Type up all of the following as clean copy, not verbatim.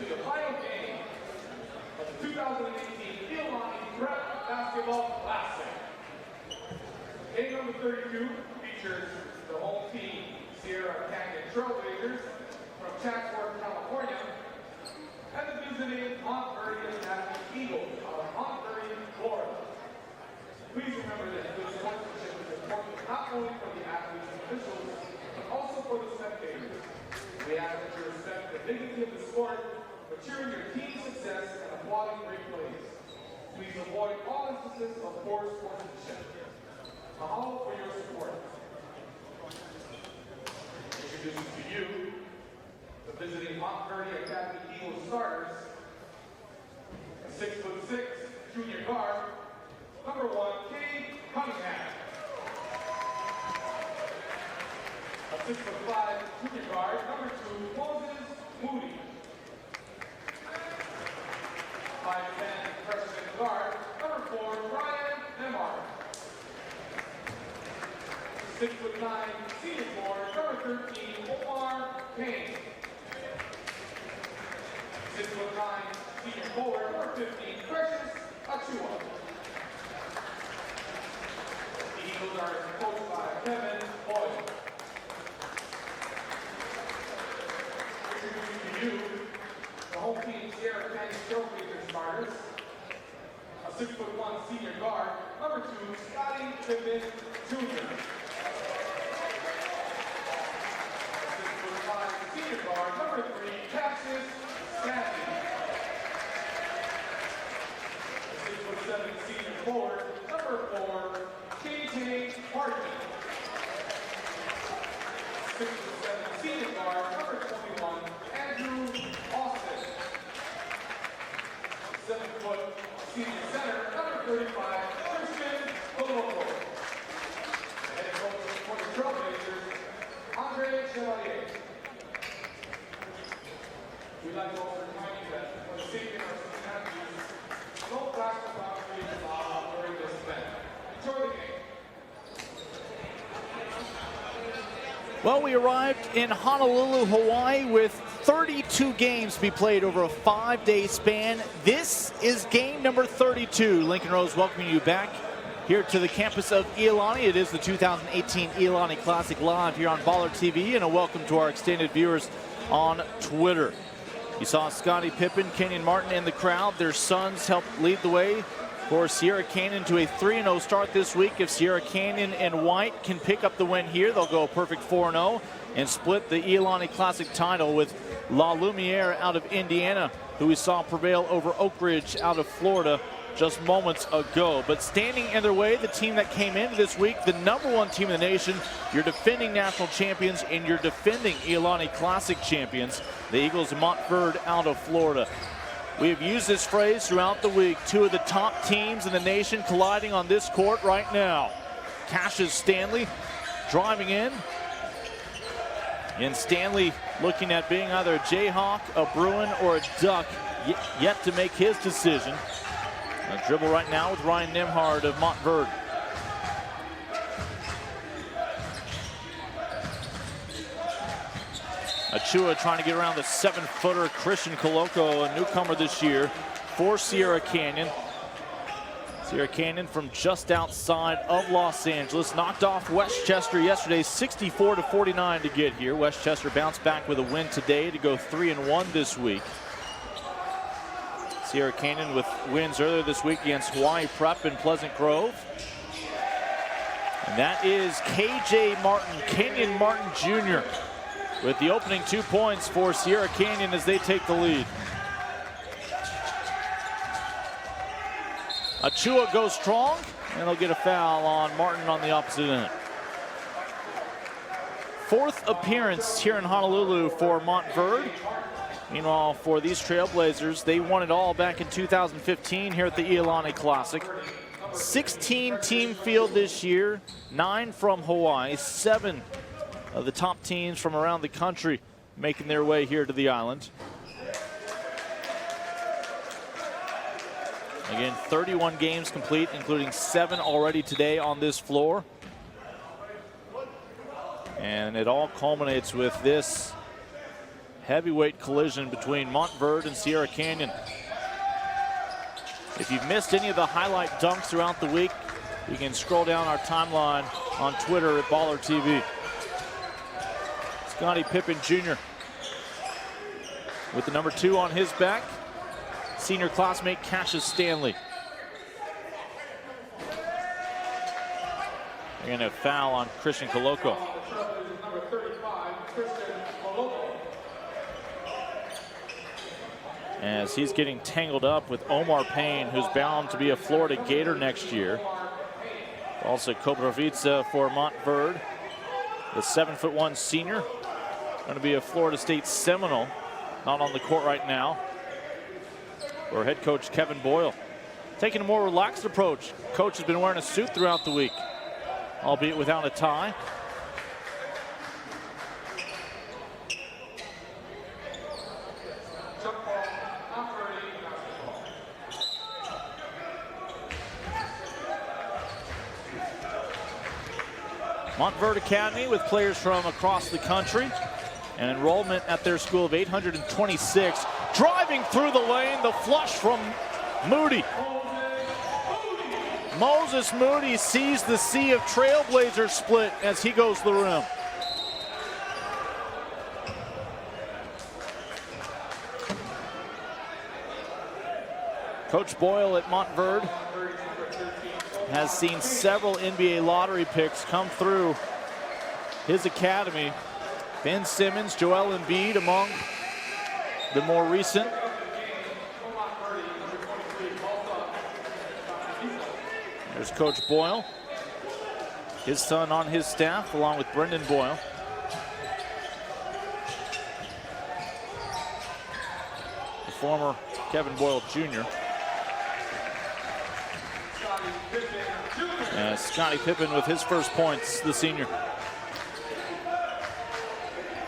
the final game of the 2018 Iolani Classic. Game number 32 features the home team, Sierra Canyon Trailblazers from Chatsworth, California, and the visiting Montverde Eagles of Montverde, Florida. Please remember that good sportsmanship is important not only for the athletes and officials, but also for the spectators. We ask that you respect the dignity of the sport, but cheering your team's success and applauding great plays. Please avoid all instances of poor sportsmanship. Mahalo for your support. Introducing to you the visiting Montverde Academy Eagles starters, a 6'6" junior guard, number 1, Cade Cunningham. A 6'5" junior guard, number 2, Moody. 5'10" freshman guard, number 4, Ryan Nemar. 6'9" senior forward, number 13, Omar Payne. 6'9" senior forward, number 15, Achiuwa. The Eagles are coached by Kevin Boyle. Introducing to you the home team Sierra Canyon Trailblazers starters. A 6'1" senior guard, number 2, Scotty Pippen Jr. Senior guard, number 3, Cassius Stanley. 6'7" senior forward, number 4, Kenyon Martin. 6'7" senior guard, number 21, Andrew Austin. 7' senior center, number 35, Koloko. Head coach for the Trailblazers, Chevalier. We'd like to also remind you that for the safety of our student athletes, no plastic boundaries are allowed during this event. Enjoy the game. Well, we arrived in Honolulu, Hawaii with 32 games to be played over a 5-day span. This is game number 32. Lincoln Rose welcoming you back here to the campus of Iolani. It is the 2018 Iolani Classic live here on BallerTV, and a welcome to our extended viewers on Twitter. You saw Scotty Pippen, Kenyon Martin in the crowd. Their sons helped lead the way for Sierra Canyon to a 3-0 start this week. If Sierra Canyon and White can pick up the win here, they'll go a perfect 4-0 and split the Iolani Classic title with La Lumiere out of Indiana, who we saw prevail over Oak Ridge out of Florida just moments ago. But standing in their way, the team that came into this week, the #1 team in the nation, your defending national champions and your defending Iolani Classic champions, the Eagles of Montverde out of Florida. We have used this phrase throughout the week. Two of the top teams in the nation colliding on this court right now. Cassius Stanley driving in. And Stanley looking at being either a Jayhawk, a Bruin, or a Duck, yet to make his decision. A dribble right now with Ryan Nemhard of Montverde. Achiuwa trying to get around the 7-footer Christian Koloko, a newcomer this year for Sierra Canyon. Sierra Canyon from just outside of Los Angeles. Knocked off Westchester yesterday, 64-49 to get here. Westchester bounced back with a win today to go 3-1 this week. Sierra Canyon with wins earlier this week against Hawaii Prep and Pleasant Grove. And that is Kenyon Martin Jr. with the opening 2 points for Sierra Canyon as they take the lead. Achiuwa goes strong, and they'll get a foul on Martin on the opposite end. 4th appearance here in Honolulu for Montverde. Meanwhile, for these Trailblazers, they won it all back in 2015 here at the Iolani Classic. 16 team field this year, 9 from Hawaii, 7 of the top teams from around the country making their way here to the island. Again, 31 games complete, including 7 already today on this floor. And it all culminates with this heavyweight collision between Montverde and Sierra Canyon. If you've missed any of the highlight dunks throughout the week, you can scroll down our timeline on Twitter at BallerTV. Scotty Pippen Jr. with the number 2 on his back, senior classmate Cassius Stanley. They're going to foul on Christian Koloko. Number 35, Christian Koloko. As he's getting tangled up with Omar Payne, who's bound to be a Florida Gator next year. Also Koprovica for Montverde, the 7'1" senior. Going to be a Florida State Seminole, not on the court right now. Or head coach Kevin Boyle, taking a more relaxed approach. Coach has been wearing a suit throughout the week, albeit without a tie. Montverde Academy with players from across the country. An enrollment at their school of 826. Driving through the lane, the flush from Moody. Moses Moody sees the sea of Trailblazers split as he goes to the rim. Coach Boyle at Montverde has seen several NBA lottery picks come through his academy. Ben Simmons, Joel Embiid among the more recent. There's Coach Boyle, his son on his staff, along with Brendan Boyle. The former Kevin Boyle Jr. Scotty Pippen with his first points, the senior.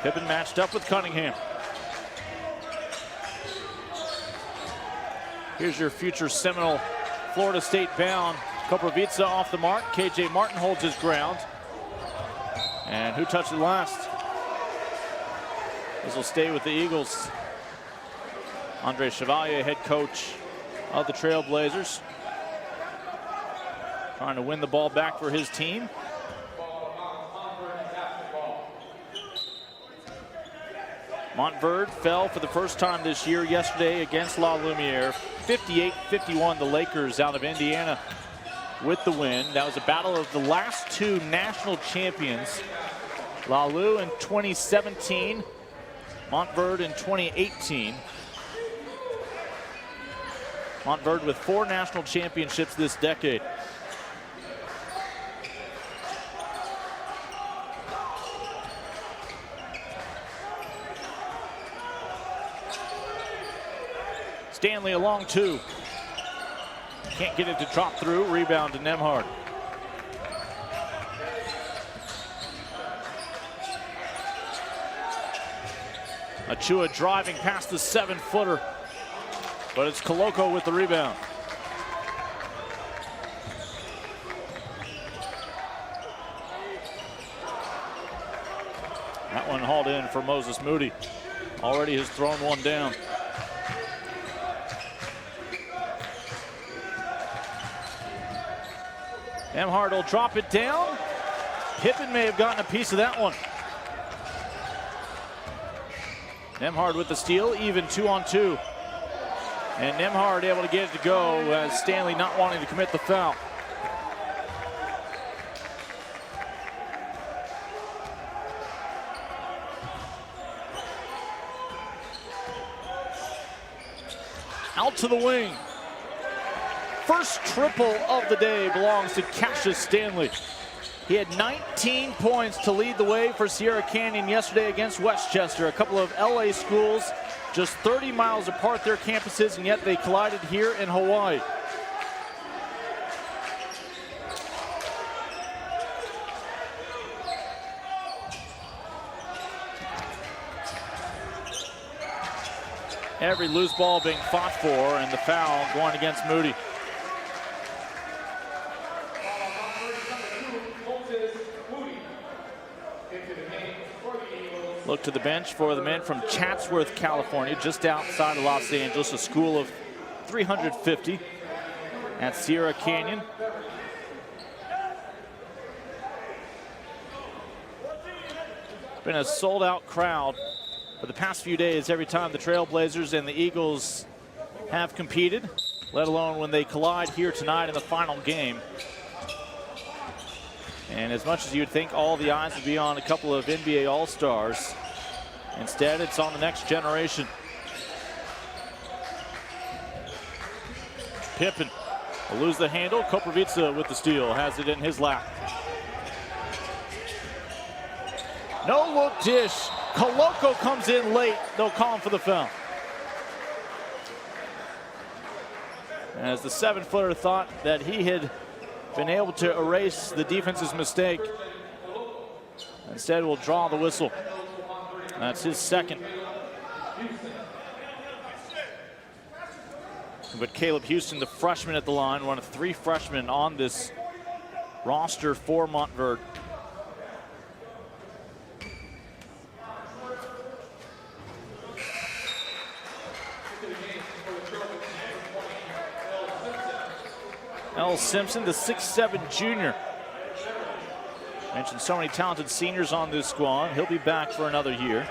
Pippen matched up with Cunningham. Here's your future Seminole Florida State bound. Koprovica off the mark. KJ Martin holds his ground. And who touched it last? This will stay with the Eagles. Andre Chevalier, head coach of the Trailblazers, trying to win the ball back for his team. Montverde fell for the first time this year yesterday against La Lumiere. 58-51, the Lakers out of Indiana with the win. That was a battle of the last 2 national champions. La Lu in 2017, Montverde in 2018. Montverde with 4 national championships this decade. Stanley along 2. Can't get it to drop through. Rebound to Nembhard. Achiuwa driving past the 7-footer, but it's Koloko with the rebound. That one hauled in for Moses Moody. Already has thrown one down. Nembhard will drop it down. Pippen may have gotten a piece of that one. Nembhard with the steal, even 2-on-2. And Nembhard able to get it to go as Stanley not wanting to commit the foul. Out to the wing. First triple of the day belongs to Cassius Stanley. He had 19 points to lead the way for Sierra Canyon yesterday against Westchester. A couple of LA schools just 30 miles apart, their campuses, and yet they collided here in Hawaii. Every loose ball being fought for, and the foul going against Moody. look to the bench for the men from Chatsworth, California, just outside of Los Angeles, a school of 350 at Sierra Canyon. It's been a sold-out crowd for the past few days every time the Trailblazers and the Eagles have competed, let alone when they collide here tonight in the final game. And as much as you'd think all the eyes would be on a couple of NBA All-Stars, instead it's on the next generation. Pippen will lose the handle. Koprivica with the steal, has it in his lap. No look dish. Koloko comes in late. They'll call him for the foul. As the 7-footer thought that he had been able to erase the defense's mistake, instead will draw the whistle. That's his second. But Caleb Houston, the freshman at the line, one of 3 freshmen on this roster for Montverde. L. Simpson, the 6'7" junior. Mentioned so many talented seniors on this squad. He'll be back for another year.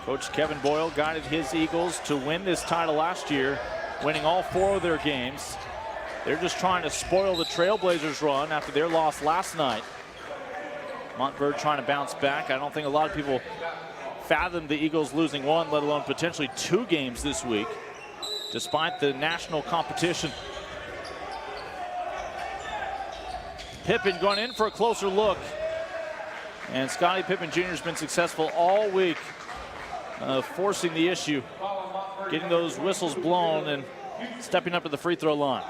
Coach Kevin Boyle guided his Eagles to win this title last year, winning all 4 of their games. They're just trying to spoil the Trailblazers' run after their loss last night. Montverde trying to bounce back. I don't think a lot of people fathomed the Eagles losing 1, let alone potentially 2 games this week, despite the national competition. Pippen going in for a closer look. And Scotty Pippen Jr. has been successful all week, forcing the issue, getting those whistles blown and stepping up to the free throw line.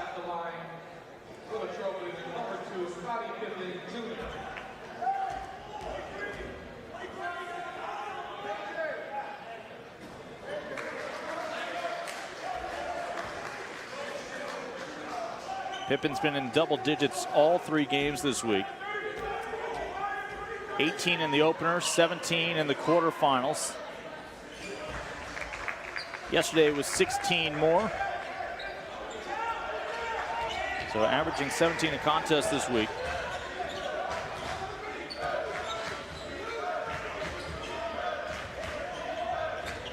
Pippen's been in double digits all 3 games this week. 18 in the opener, 17 in the quarterfinals. Yesterday was 16 more. So averaging 17 a contest this week.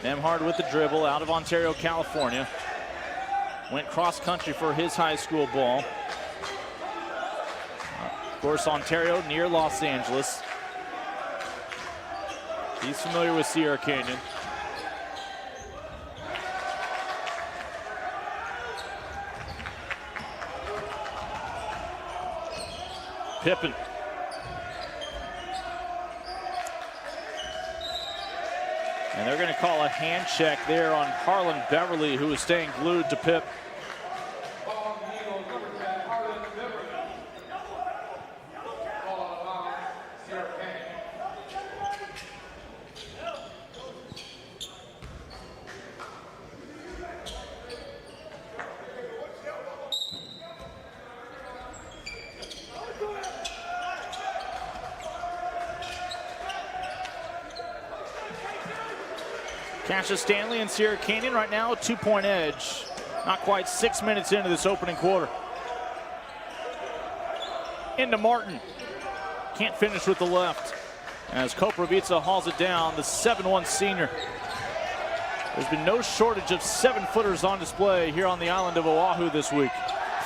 Nemhard with the dribble out of Ontario, California. Went cross country for his high school ball. Of course, Ontario near Los Angeles. He's familiar with Sierra Canyon. Pippen. And they're going to call a hand check there on Harlond Beverly, who is staying glued to Pip. Cassius Stanley and Sierra Canyon right now a 2-point edge. Not quite 6 minutes into this opening quarter. Into Martin. Can't finish with the left. As Koprivica hauls it down, the 7'1" senior. There's been no shortage of 7-footers on display here on the island of Oahu this week.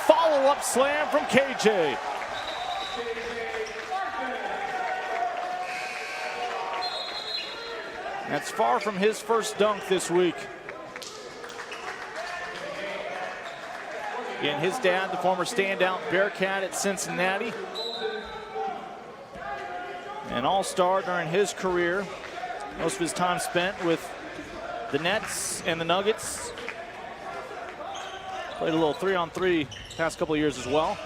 Follow-up slam from KJ. That's far from his first dunk this week. Again, his dad, the former standout Bearcat at Cincinnati. An all-star during his career. Most of his time spent with the Nets and the Nuggets. Played a little 3-on-3 past couple of years as well.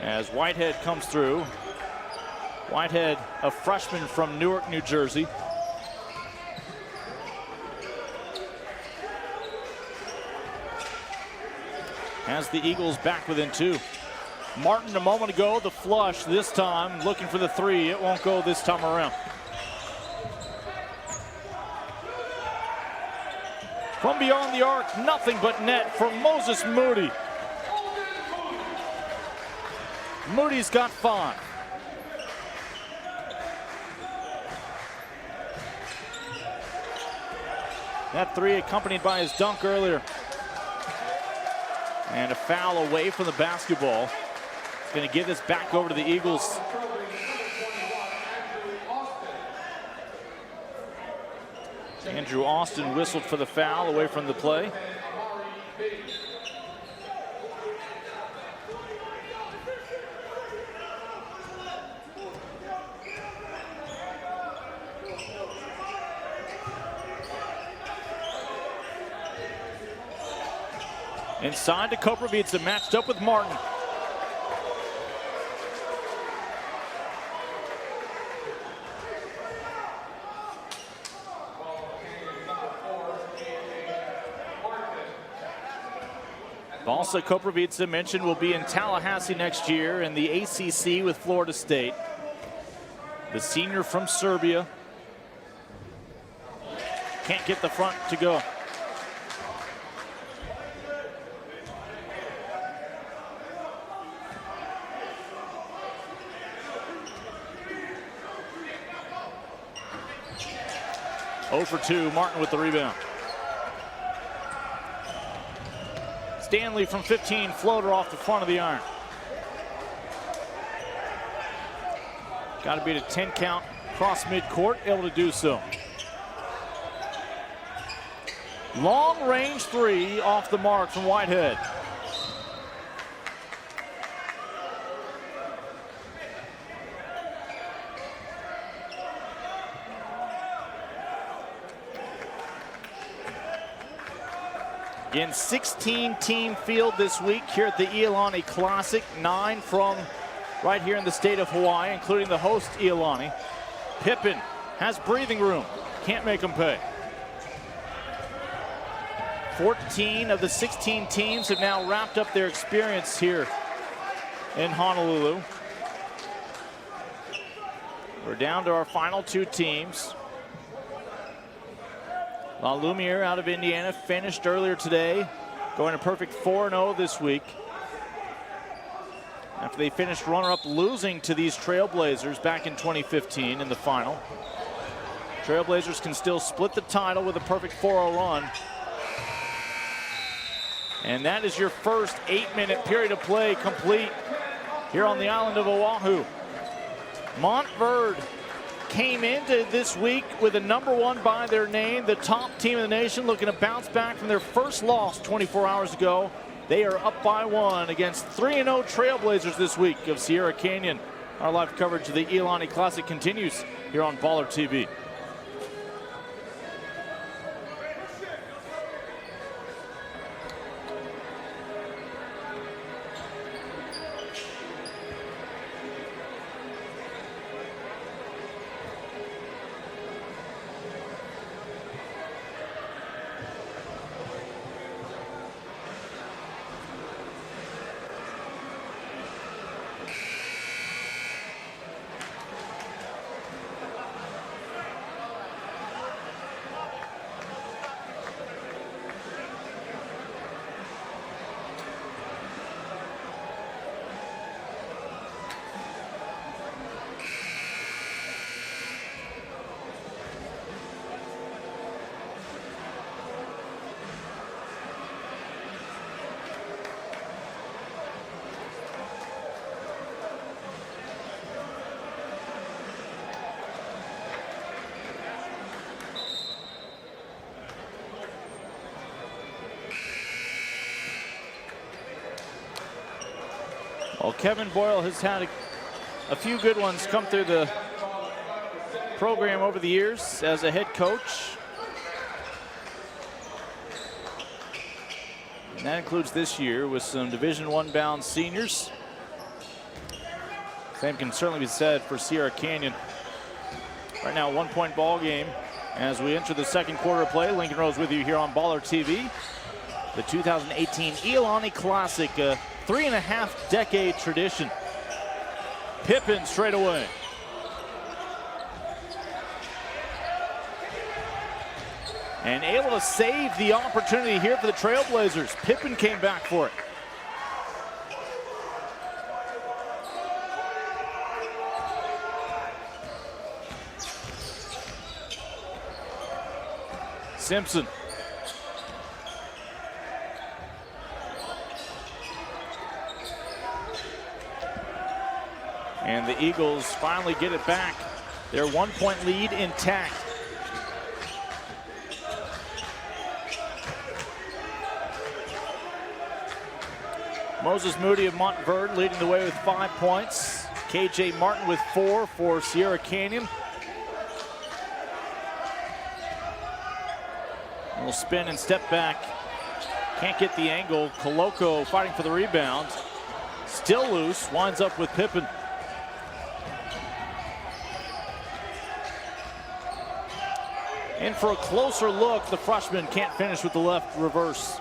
As Whitehead comes through. Whitehead, a freshman from Newark, New Jersey. Has the Eagles back within 2. Martin a moment ago, the flush this time, looking for the 3. It won't go this time around. From beyond the arc, nothing but net from Moses Moody. Moody's got 5. That 3 accompanied by his dunk earlier. And a foul away from the basketball. It's going to give this back over to the Eagles. Andrew Austin whistled for the foul away from the play. Inside to Koprivica, matched up with Martin. Balsa Koprivica, mentioned, will be in Tallahassee next year in the ACC with Florida State. The senior from Serbia. Can't get the front to go. For 2, Martin with the rebound. Stanley from 15, floater off the front of the iron. Got to beat a 10 count cross midcourt, able to do so. Long range 3 off the mark from Whitehead. In 16-team field this week here at the Iolani Classic. 9 from right here in the state of Hawaii, including the host Iolani. Pippen has breathing room. Can't make him pay. 14 of the 16 teams have now wrapped up their experience here in Honolulu. We're down to our final 2 teams. La Lumiere out of Indiana finished earlier today, going a perfect 4-0 this week. After they finished runner-up, losing to these Trailblazers back in 2015 in the final. Trailblazers can still split the title with a perfect 4-0 run. And that is your first 8-minute period of play complete here on the island of Oahu. Montverde came into this week with a #1 by their name, the top team in the nation, looking to bounce back from their first loss 24 hours ago. They are up by 1 against 3-0 Trailblazers this week of Sierra Canyon. Our live coverage of the Iolani Classic continues here on BallerTV. Well, Kevin Boyle has had a few good ones come through the program over the years as a head coach. And that includes this year with some Division I bound seniors. Same can certainly be said for Sierra Canyon. Right now, 1-point ball game as we enter the second quarter of play. Lincoln Rose with you here on BallerTV. The 2018 Iolani Classic, a 3.5-decade tradition. Pippen straight away. And able to save the opportunity here for the Trailblazers. Pippen came back for it. Simpson. And the Eagles finally get it back. Their 1-point lead intact. Moses Moody of Montverde leading the way with 5 points. Kenyon Martin with 4 for Sierra Canyon. A little spin and step back. Can't get the angle. Koloko fighting for the rebound. Still loose. Winds up with Pippen. In for a closer look. The freshman can't finish with the left reverse.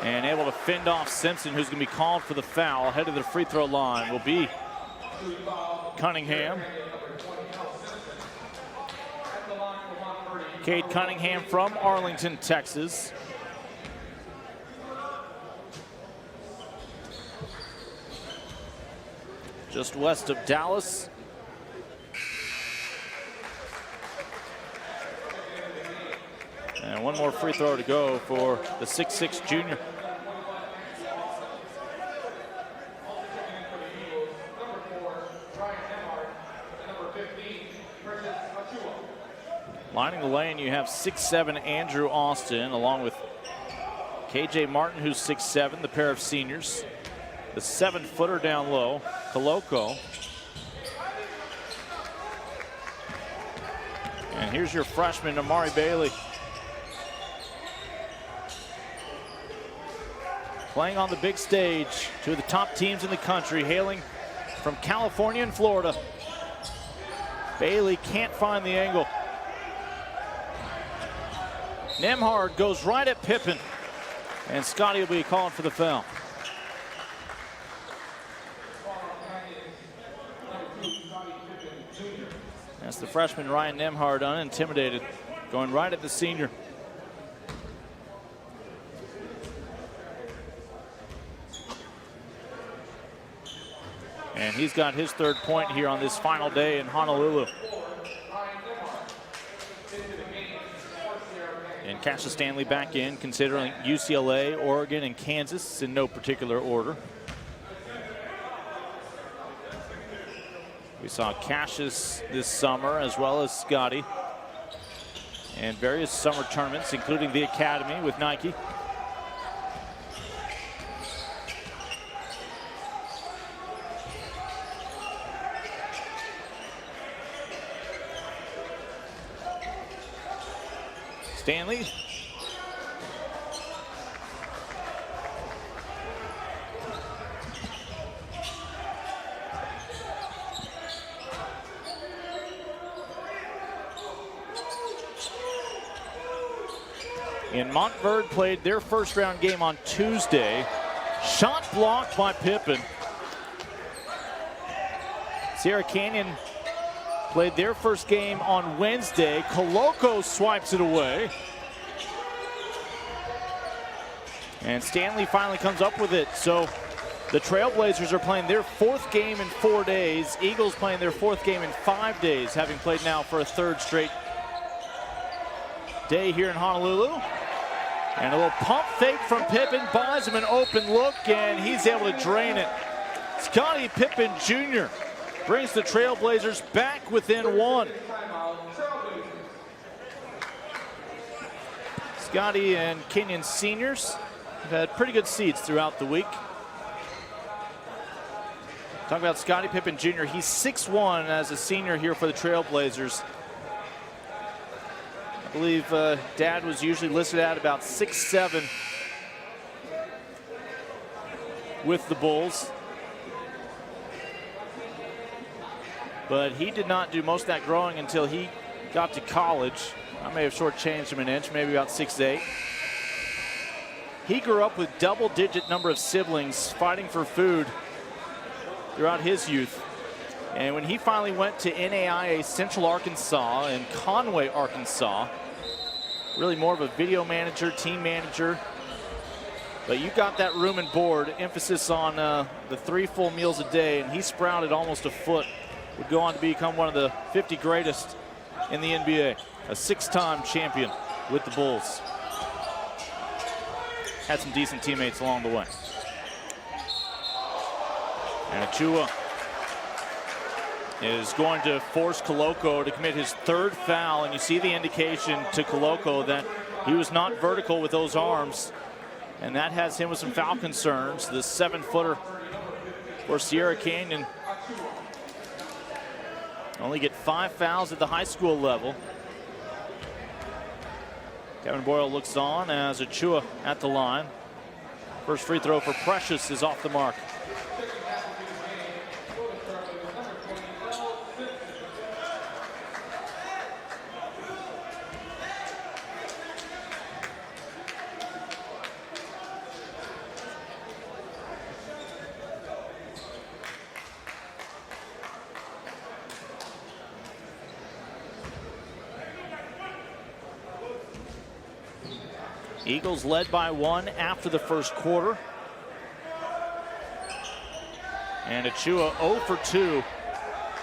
And able to fend off Simpson, who's going to be called for the foul. Ahead of the free throw line will be Cunningham. Cade Cunningham from Arlington, Texas. Just west of Dallas. And one more free throw to go for the 6'6" junior. Lining the lane, you have 6'7" Andrew Austin, along with Kenyon Martin, who's 6'7", the pair of seniors. The 7-footer down low, Koloko. And here's your freshman, Omar Payne. Playing on the big stage, two of the top teams in the country, hailing from California and Florida. Bailey can't find the angle. Nembhard goes right at Pippen, and Scotty will be calling for the foul. That's the freshman Ryan Nembhard, unintimidated, going right at the senior. And he's got his 3rd point here on this final day in Honolulu. And Cassius Stanley back in, considering UCLA, Oregon, and Kansas in no particular order. We saw Cassius this summer, as well as Scotty, and various summer tournaments, including the Academy with Nike. Stanley. And Montverde played their first round game on Tuesday. Shot blocked by Pippen. Sierra Canyon played their first game on Wednesday. Koloko swipes it away. And Stanley finally comes up with it. So the Trailblazers are playing their 4th game in 4 days. Eagles playing their 4th game in 5 days, having played now for a 3rd straight day here in Honolulu. And a little pump fake from Pippen buys him an open look, and he's able to drain it. Scotty Pippen Jr. brings the Trailblazers back within 1. Scotty and Kenyon seniors have had pretty good seats throughout the week. Talking about Scotty Pippen Jr., he's 6'1" as a senior here for the Trailblazers. believe Dad was usually listed at about 6'7" with the Bulls. But he did not do most of that growing until he got to college. I may have shortchanged him an inch, maybe about 6'8". He grew up with double-digit number of siblings fighting for food throughout his youth. And when he finally went to NAIA Central Arkansas and Conway, Arkansas, really more of a video manager, team manager. But you got that room and board, emphasis on the 3 full meals a day, and he sprouted almost a foot. Would go on to become one of the 50 greatest in the NBA. A 6-time champion with the Bulls. Had some decent teammates along the way. And Achiuwa is going to force Koloko to commit his 3rd foul, and you see the indication to Koloko that he was not vertical with those arms, and that has him with some foul concerns. The 7-footer for Sierra Canyon only get 5 fouls at the high school level. Kevin Boyle looks on as Achiuwa at the line. First free throw for Precious is off the mark. Eagles led by 1 after the first quarter. And Achiuwa 0 for 2.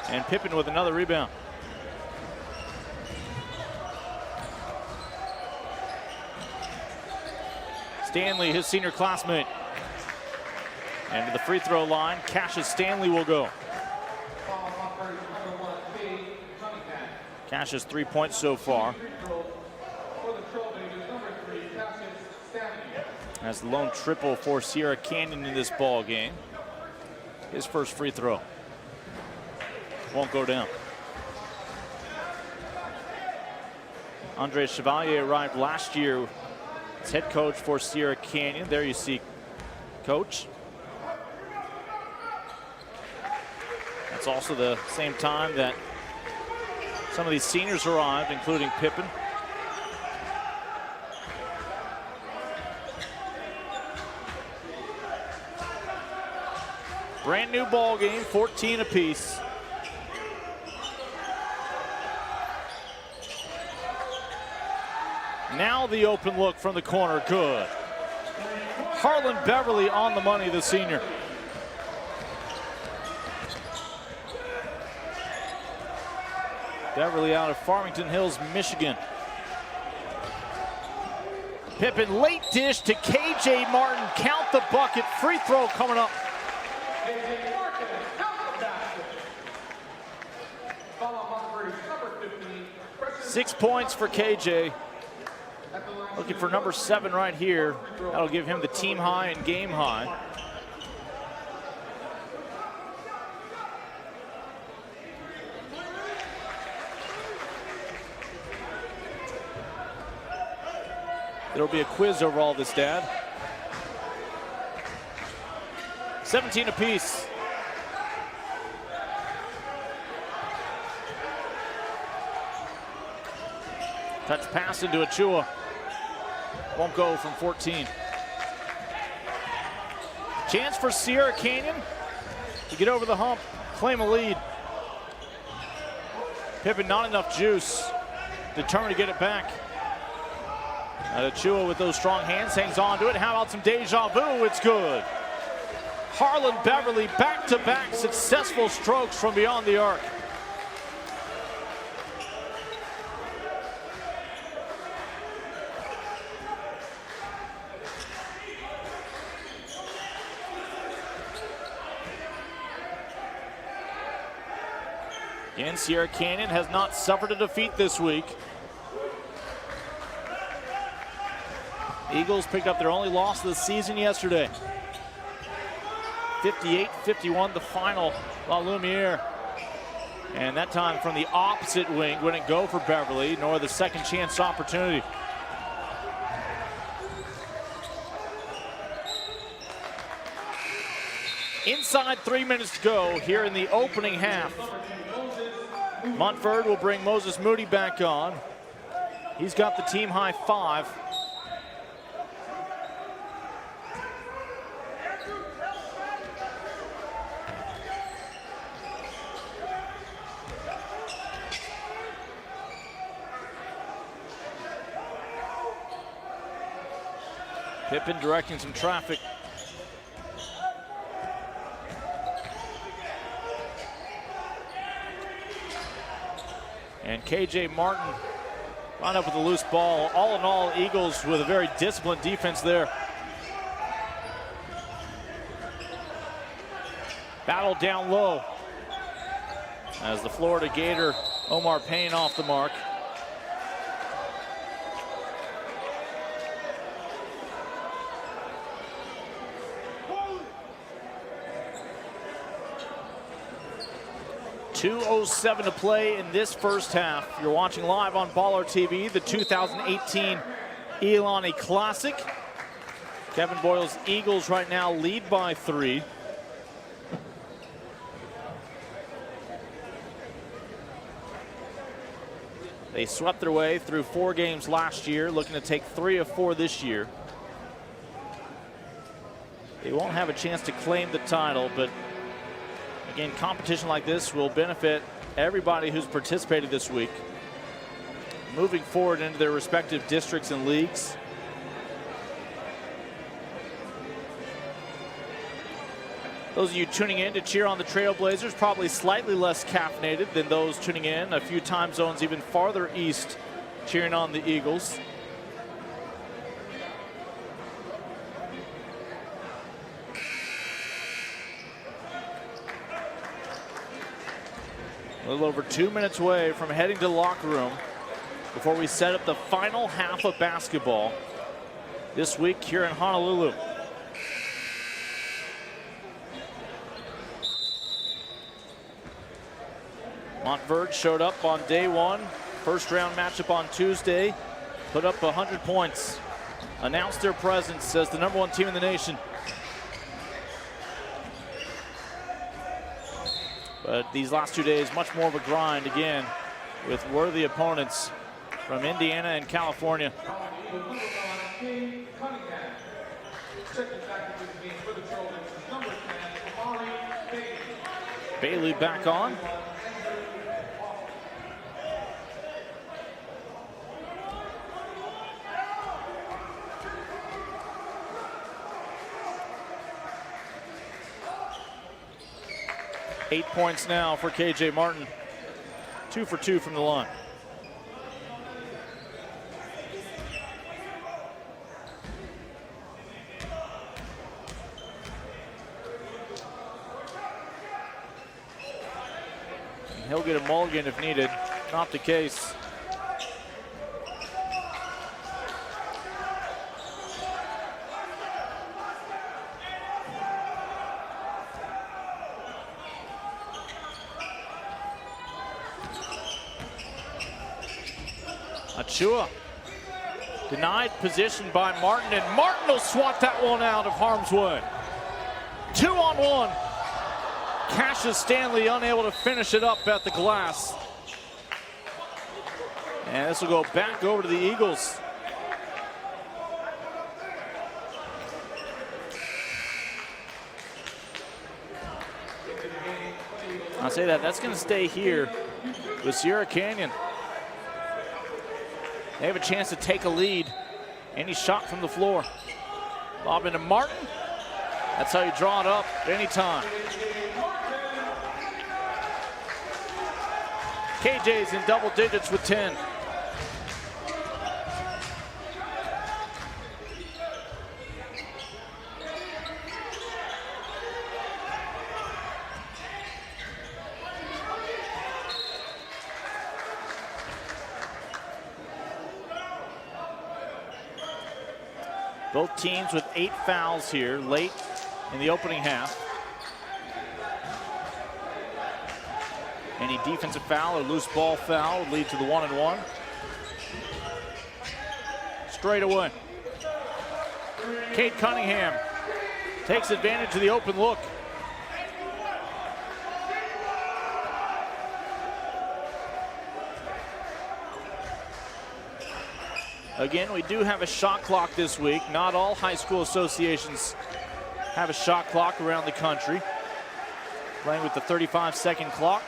And Pippen with another rebound. Stanley, his senior classmate. And to the free throw line, Cassius Stanley will go. Cassius 3 points so far. That's the lone triple for Sierra Canyon in this ball game. His first free throw won't go down. Andre Chevalier arrived last year as head coach for Sierra Canyon. There you see Coach. That's also the same time that some of these seniors arrived, including Pippen. Brand new ball game, 14 apiece. Now the open look from the corner, good. Harlond Beverly on the money, the senior. Beverly out of Farmington Hills, Michigan. Pippen late dish to KJ Martin, count the bucket, free throw coming up. 6 points for KJ. Looking for number 7 right here. That'll give him the team high and game high. There'll be a quiz over all this, Dad. 17 apiece. Touch pass into Achiuwa. Won't go from 14. Chance for Sierra Canyon to get over the hump, claim a lead. Pippen not enough juice. Determined to get it back. Achiuwa with those strong hands hangs on to it. How about some deja vu? It's good. Harlond Beverly back-to-back successful strokes from beyond the arc. Again, Sierra Canyon has not suffered a defeat this week. Eagles picked up their only loss of the season yesterday. 58-51 the final. La Lumiere And that time from the opposite wing wouldn't go for Beverly, nor the second chance opportunity. Inside 3 minutes to go here in the opening half. Montverde will bring Moses Moody back on. He's got the team high 5. Pippen directing some traffic. And Kenyon Martin wound up with a loose ball. All in all, Eagles with a very disciplined defense there. Battle down low as the Florida Gator Omar Payne off the mark. .207 to play in this first half. You're watching live on BallerTV, the 2018 Iolani Classic. Kevin Boyle's Eagles right now lead by 3. They swept their way through 4 games last year, looking to take 3 of 4 this year. They won't have a chance to claim the title, but again, competition like this will benefit everybody who's participated this week, moving forward into their respective districts and leagues. Those of you tuning in to cheer on the Trailblazers, probably slightly less caffeinated than those tuning in a few time zones even farther east, cheering on the Eagles. A little over 2 minutes away from heading to the locker room before we set up the final half of basketball this week here in Honolulu. Montverde showed up on day 1, first round matchup on Tuesday, put up 100 points, announced their presence as the #1 team in the nation. But these last 2 days, much more of a grind again with worthy opponents from Indiana and California. Cade Cunningham. Second back to the game for the Trojans, number 10, Omar Payne. Bailey back on. Eight points now for Kenyon Martin. 2 for 2 from the line. And he'll get a mulligan if needed. Not the case. Achiuwa denied position by Martin, and Martin will swat that one out of harm's way. 2-on-1. Cassius Stanley unable to finish it up at the glass. And this will go back over to the Eagles. I'll say that's going to stay here with Sierra Canyon. They have a chance to take a lead. Any shot from the floor. Lob into Martin. That's how you draw it up anytime. KJ's in double digits with 10. Both teams with 8 fouls here late in the opening half. Any defensive foul or loose ball foul would lead to the 1-and-1. Straight away. Cade Cunningham takes advantage of the open look. Again, we do have a shot clock this week. Not all high school associations have a shot clock around the country. Playing with the 35-second clock.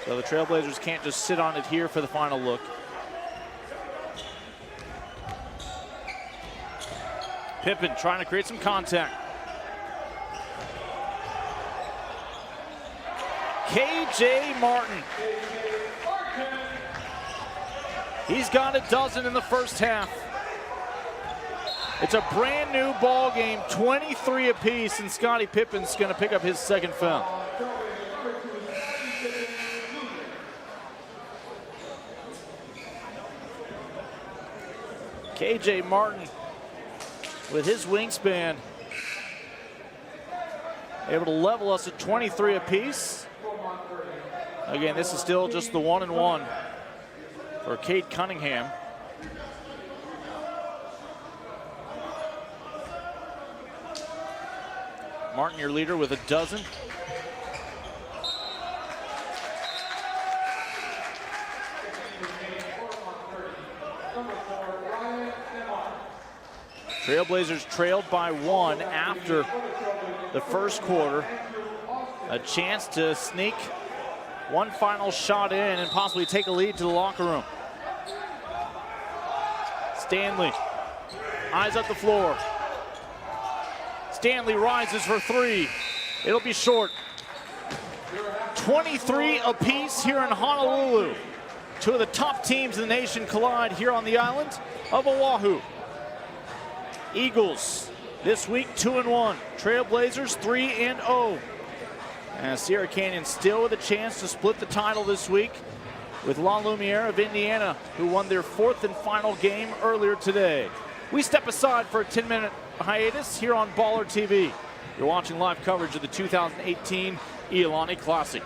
So the Trailblazers can't just sit on it here for the final look. Pippen trying to create some contact. Cade Martin. He's got a dozen in the first half. It's a brand new ball game, 23 apiece, and Scotty Pippen's going to pick up his second foul. Cade Martin, with his wingspan, able to level us at 23 apiece. Again, this is still just the 1-and-1 for Cade Cunningham. Martin, your leader, with a dozen. Trailblazers trailed by 1 after the first quarter. A chance to sneak one final shot in and possibly take a lead to the locker room. Stanley, eyes up the floor. Stanley rises for 3. It'll be short. 23 apiece here in Honolulu. Two of the top teams in the nation collide here on the island of Oahu. Eagles this week 2-1. Trailblazers 3-0. And Sierra Canyon still with a chance to split the title this week with La Lumiere of Indiana, who won their 4th and final game earlier today. We step aside for a 10-minute hiatus here on BallerTV. You're watching live coverage of the 2018 Iolani Classic.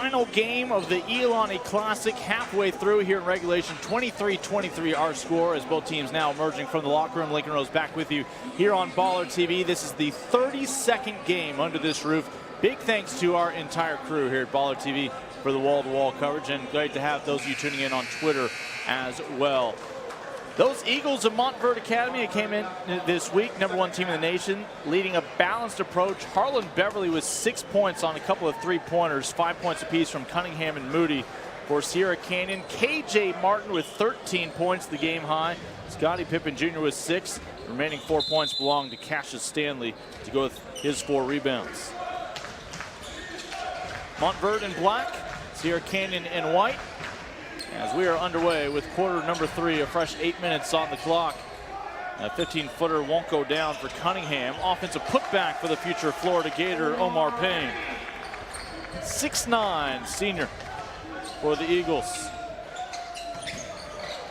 final game of the Iolani Classic, halfway through here in regulation. 23-23 our score, as both teams now emerging from the locker room. Lincoln Rose back with you here on BallerTV. This is the 32nd game under this roof. Big thanks to our entire crew here at BallerTV for the wall-to-wall coverage, and great to have those of you tuning in on Twitter as well. Those Eagles of Montverde Academy came in this week, #1 team in the nation, leading a balanced approach. Harlond Beverly with 6 points on a couple of three-pointers, 5 points apiece from Cunningham and Moody for Sierra Canyon. Kenyon Martin with 13 points, the game high. Scotty Pippen Jr. with 6. Remaining 4 points belong to Cassius Stanley to go with his 4 rebounds. Montverde in black, Sierra Canyon in white. As we are underway with quarter number 3, a fresh 8 minutes on the clock. A 15-footer won't go down for Cunningham. Offensive putback for the future Florida Gator, Omar Payne. 6'9", senior for the Eagles.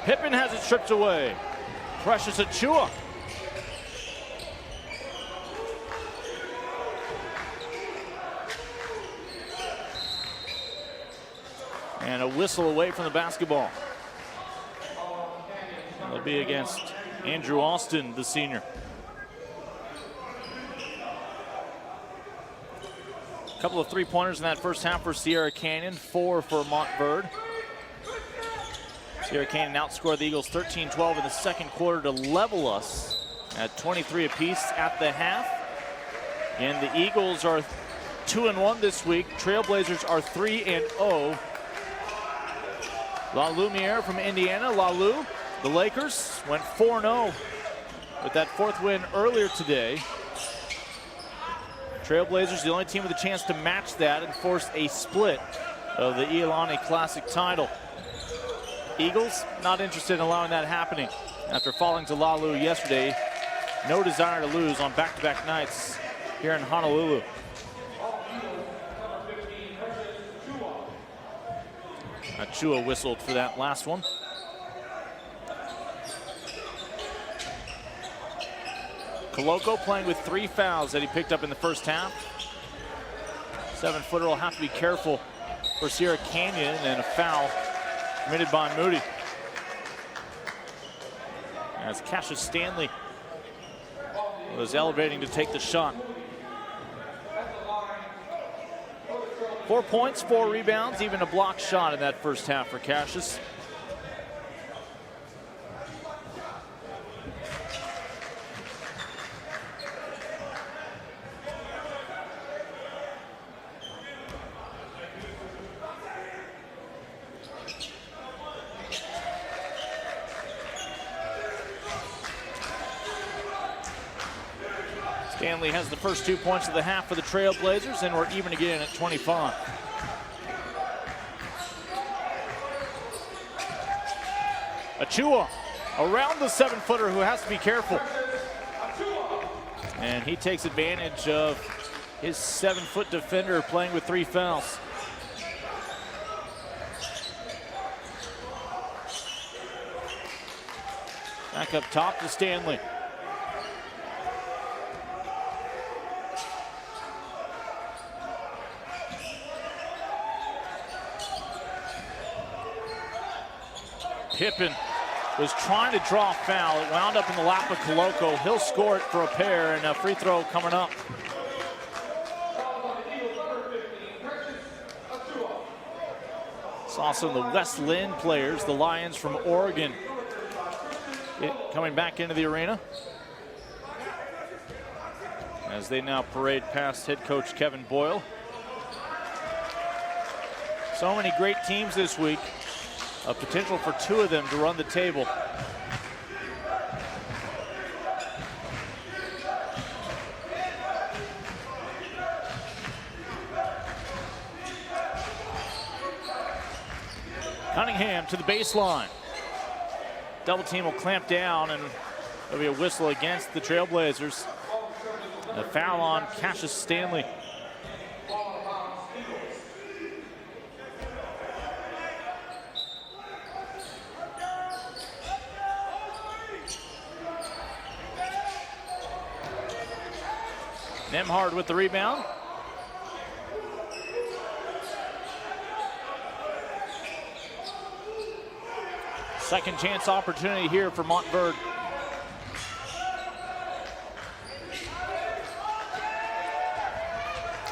Pippen has it stripped away. Precious Achiuwa. And a whistle away from the basketball. It'll be against Andrew Austin, the senior. A couple of three-pointers in that first half for Sierra Canyon, 4 for Montverde. Sierra Canyon outscored the Eagles 13-12 in the second quarter to level us at 23 apiece at the half. And the Eagles are 2-1 this week. Trailblazers are 3-0. La Lumiere from Indiana. Lalu, the Lakers, went 4-0 with that 4th win earlier today. Trailblazers, the only team with a chance to match that and force a split of the Iolani Classic title. Eagles, not interested in allowing that happening. After falling to Lalu yesterday, no desire to lose on back-to-back nights here in Honolulu. Achiuwa whistled for that last one. Koloko playing with 3 fouls that he picked up in the first half. 7-footer will have to be careful for Sierra Canyon, and a foul committed by Moody. As Cassius Stanley was elevating to take the shot. 4 points, 4 rebounds, even a block shot in that first half for Cassius. Stanley has the first 2 points of the half for the Trailblazers, and we're even again at 25. Achiuwa around the 7-footer who has to be careful. And he takes advantage of his 7-foot defender playing with 3 fouls. Back up top to Stanley. Pippen was trying to draw a foul. It wound up in the lap of Koloko. He'll score it for a pair, and a free throw coming up. Saw some of the West Lynn players, the Lions from Oregon, coming back into the arena as they now parade past head coach Kevin Boyle. So many great teams this week. A potential for 2 of them to run the table. Cunningham to the baseline. Double team will clamp down, and there'll be a whistle against the Trailblazers. A foul on Cassius Stanley. Nembhard with the rebound. Second chance opportunity here for Montverde.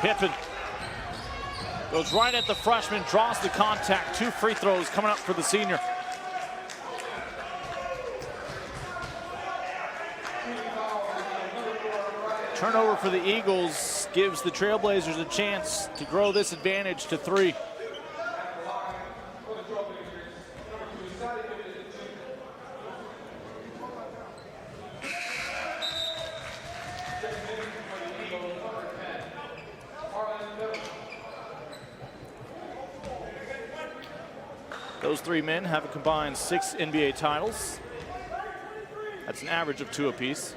Pippen goes right at the freshman, draws the contact. 2 free throws coming up for the senior. Turnover for the Eagles gives the Trailblazers a chance to grow this advantage to 3. Those 3 men have a combined 6 NBA titles. That's an average of 2 apiece.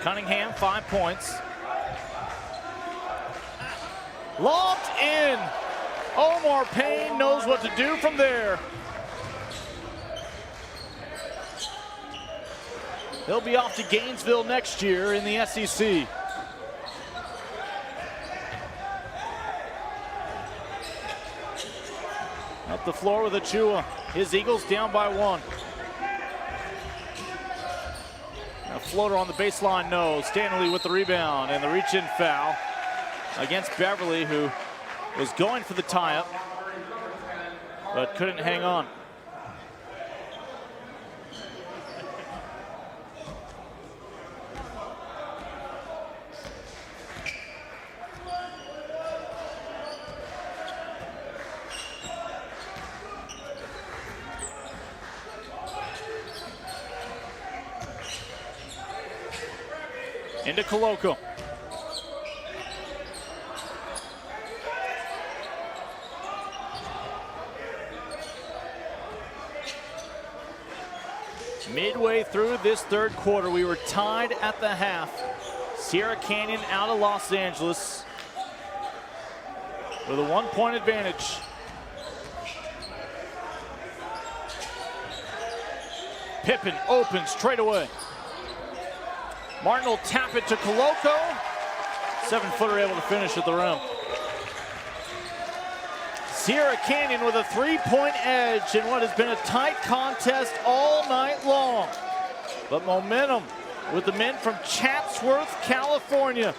Cunningham, 5 points. Lobbed in. Omar Payne knows what to do from there. He'll be off to Gainesville next year in the SEC. Up the floor with Achiuwa. His Eagles down by 1. A floater on the baseline, no. Stanley with the rebound and the reach-in foul against Beverly, who was going for the tie-up, but couldn't hang on. Into Koloko. Midway through this 3rd quarter, we were tied at the half. Sierra Canyon out of Los Angeles with a 1-point advantage. Pippen open straight away. Martin will tap it to Koloko. 7-footer able to finish at the rim. Sierra Canyon with a 3-point edge in what has been a tight contest all night long. But momentum with the men from Chatsworth, California.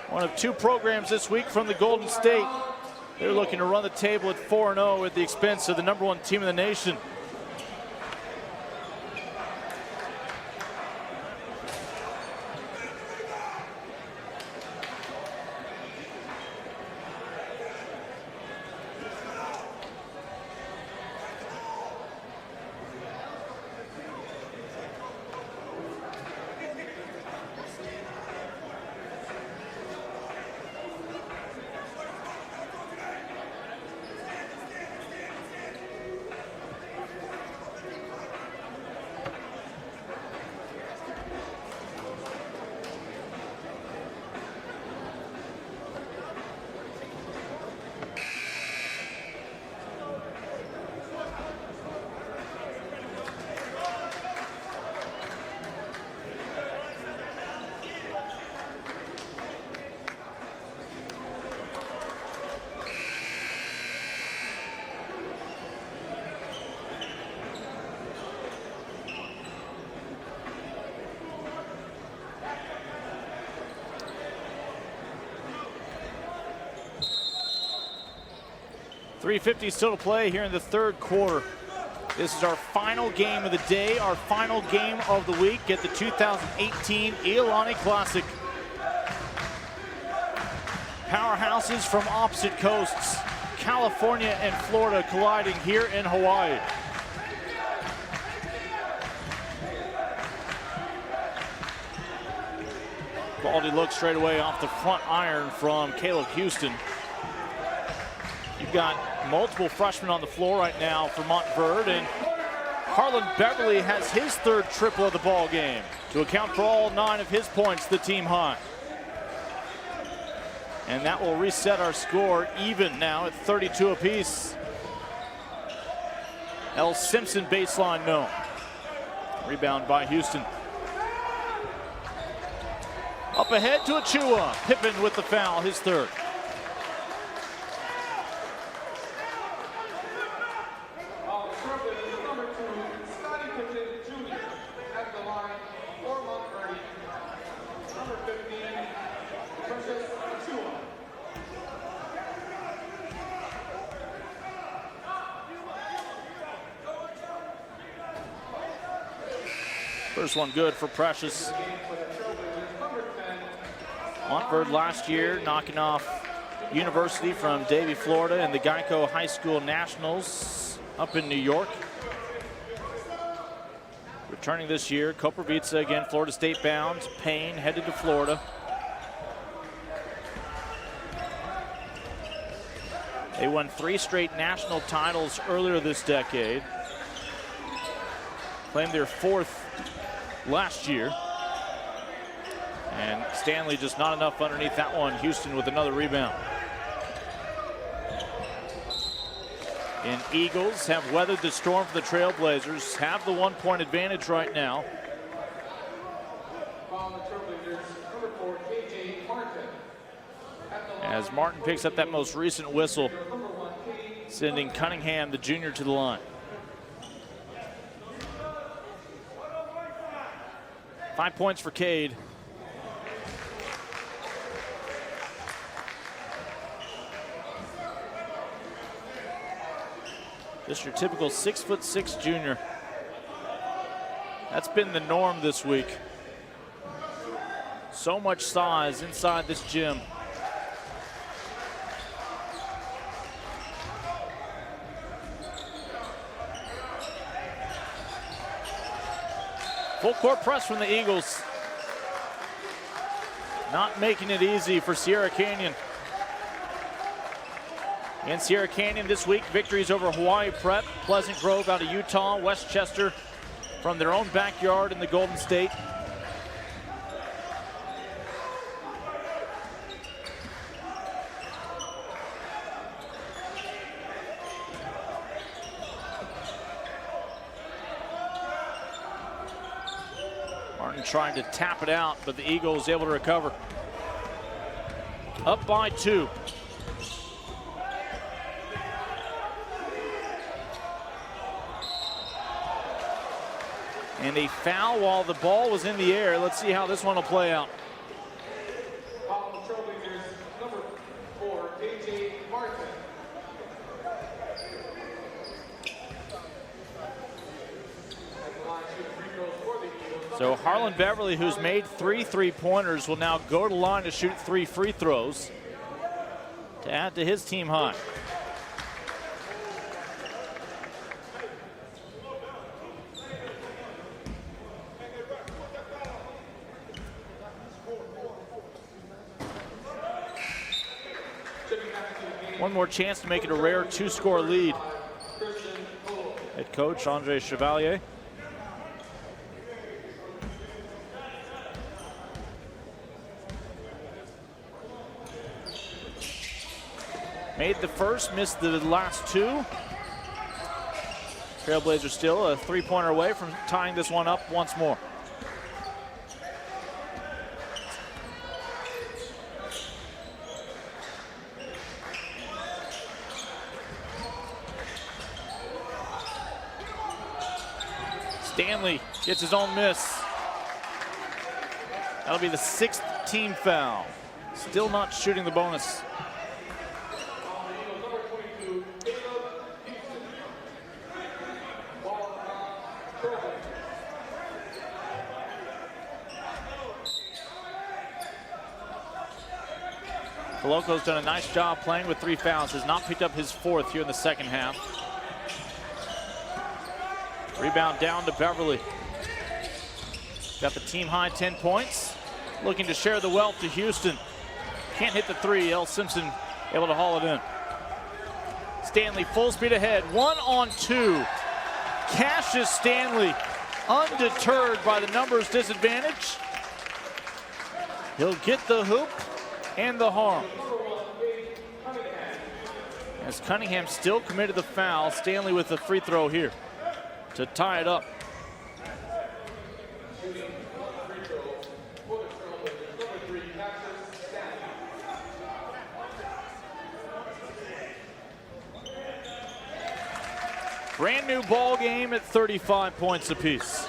One of 2 programs this week from the Golden State. They're looking to run the table at 4-0 at the expense of the #1 team in the nation. .350 still to play here in the 3rd quarter. This is our final game of the day, our final game of the week at the 2018 Iolani Classic. Powerhouses from opposite coasts, California and Florida colliding here in Hawaii. Quality look straight away off the front iron from Caleb Houston. You've got multiple freshmen on the floor right now for Montverde, and Harlond Beverly has his 3rd triple of the ball game to account for all 9 of his points, the team high. And that will reset our score even now at 32 apiece. L. Simpson baseline, no. Rebound by Houston. Up ahead to Achiuwa. Pippen with the foul, his third. Number 2, Scotty Pippen Jr. at the line for Montverde. Number 15, Achiuwa. First one good for Precious. Montverde last year knocking off University from Davie, Florida in the Geico High School Nationals up in New York. Returning this year, Koprivica again, Florida State bound. Payne headed to Florida. They won 3 straight national titles earlier this decade. Claimed their 4th last year. And Stanley just not enough underneath that one. Houston with another rebound. And Eagles have weathered the storm for the Trailblazers, have the 1-point advantage right now. As Martin picks up that most recent whistle, sending Cunningham, the junior, to the line. 5 points for Cade. Just your typical 6'6" junior. That's been the norm this week. So much size inside this gym. Full court press from the Eagles. Not making it easy for Sierra Canyon. In Sierra Canyon this week, victories over Hawaii Prep, Pleasant Grove out of Utah, Westchester from their own backyard in the Golden State. Martin trying to tap it out, but the Eagles able to recover. Up by 2. And a foul while the ball was in the air. Let's see how this one will play out. Number 4, Cade Martin. So Harlond Beverly, who's made 3 3-pointers, will now go to the line to shoot 3 free throws to add to his team high. One more chance to make it a rare 2-score lead. Head coach Andre Chevalier. Made the first, missed the last 2. Trailblazers still a 3-pointer away from tying this one up once more. Stanley gets his own miss. That'll be the 6th team foul. Still not shooting the bonus. Koloko's done a nice job playing with 3 fouls. Has not picked up his 4th here in the second half. Rebound down to Beverly. Got the team high 10 points. Looking to share the wealth to Houston. Can't hit the 3. L. Simpson able to haul it in. Stanley full speed ahead. 1-on-2. Cassius Stanley undeterred by the numbers disadvantage. He'll get the hoop and the harm. As Cunningham still committed the foul, Stanley with the free throw here to tie it up. Brand new ball game at 35 points apiece.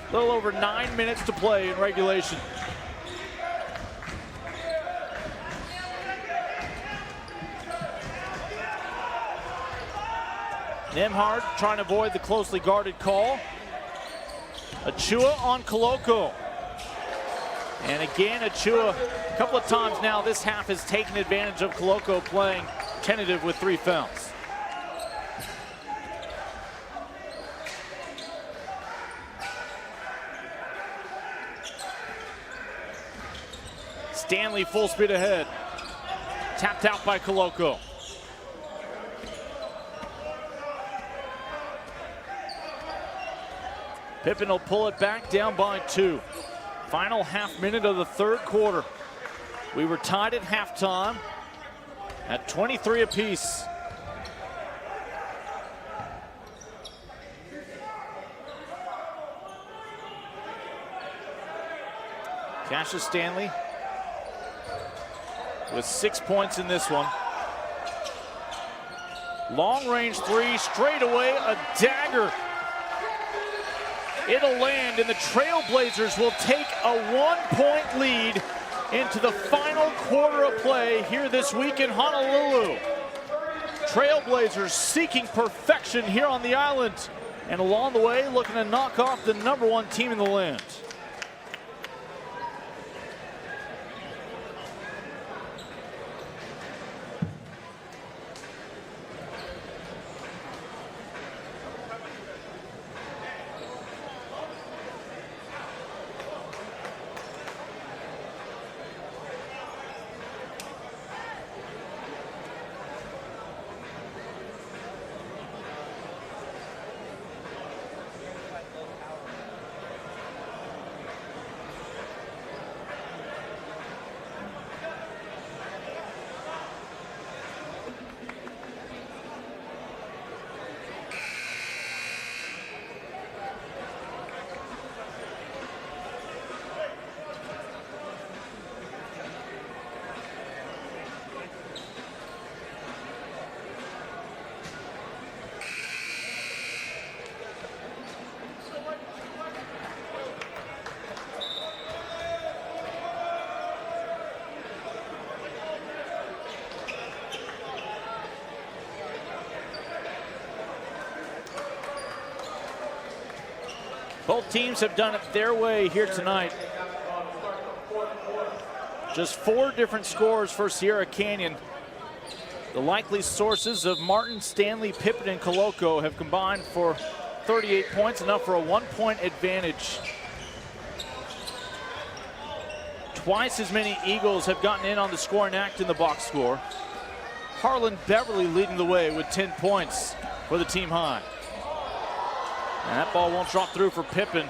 A little over 9 minutes to play in regulation. Nembhard trying to avoid the closely guarded call. Achiuwa on Koloko. And again, Achiuwa, a couple of times now this half has taken advantage of Koloko playing tentative with 3 fouls. Stanley full speed ahead. Tapped out by Koloko. Pippen will pull it back, down by 2. Final half minute of the third quarter. We were tied at halftime at 23 apiece. Cassius Stanley with 6 points in this one. Long range 3, straight away, a dagger. It'll land, and the Trailblazers will take a 1-point lead into the final quarter of play here this week in Honolulu. Trailblazers seeking perfection here on the island, and along the way looking to knock off the #1 team in the land. Both teams have done it their way here tonight. Just 4 different scores for Sierra Canyon. The likely sources of Martin, Stanley, Pippen, and Koloko have combined for 38 points, enough for a 1-point advantage. Twice as many Eagles have gotten in on the scoring act in the box score. Harlond Beverly leading the way with 10 points for the team high. And that ball won't drop through for Pippen.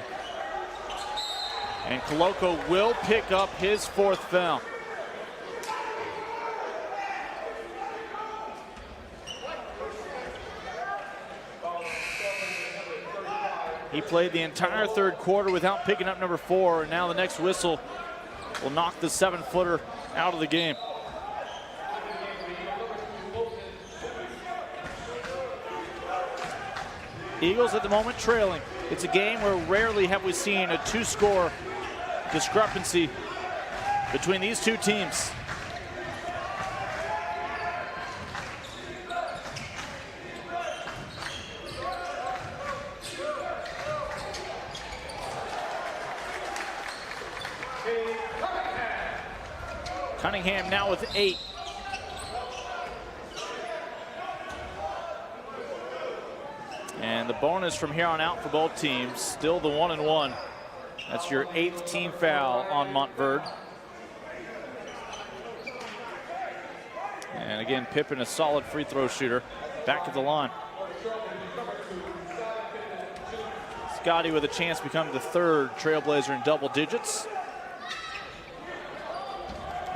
And Koloko will pick up his 4th foul. He played the entire third quarter without picking up number 4, and now the next whistle will knock the 7-footer out of the game. Eagles at the moment trailing. It's a game where rarely have we seen a 2-score discrepancy between these two teams. Cunningham now with 8. And the bonus from here on out for both teams, still the 1-and-1. That's your 8th team foul on Montverde. And again, Pippen, a solid free throw shooter, back at the line. Scotty with a chance to become the 3rd Trailblazer in double digits.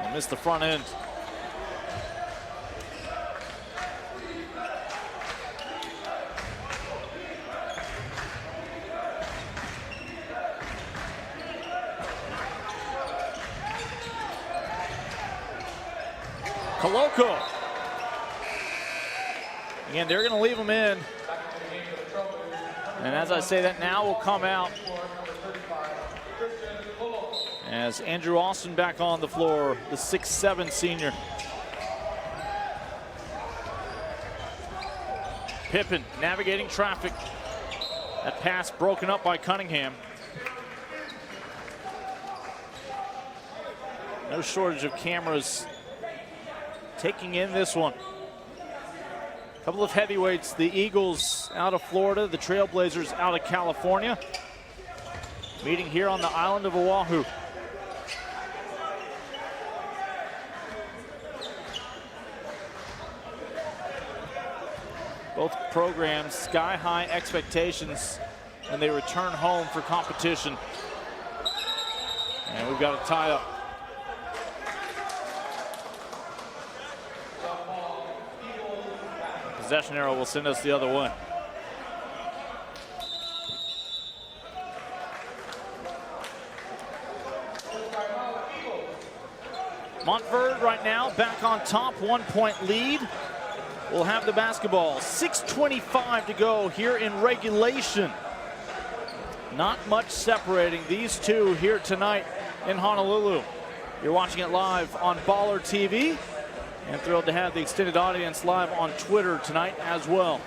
We'll miss the front end. Koloko Again, they're going to leave him in. And as I say that, now will come out as Andrew Austin back on the floor, the 6'7" senior. Pippen navigating traffic. That pass broken up by Cunningham. No shortage of cameras taking in this one. A couple of heavyweights, the Eagles out of Florida, the Trailblazers out of California, meeting here on the island of Oahu. Both programs sky-high expectations when they return home for competition. And we've got a tie-up. Possession arrow will send us the other way. Montverde right now back on top, 1-point lead. We'll have the basketball. 6:25 to go here in regulation. Not much separating these two here tonight in Honolulu. You're watching it live on BallerTV. And thrilled to have the extended audience live on Twitter tonight as well.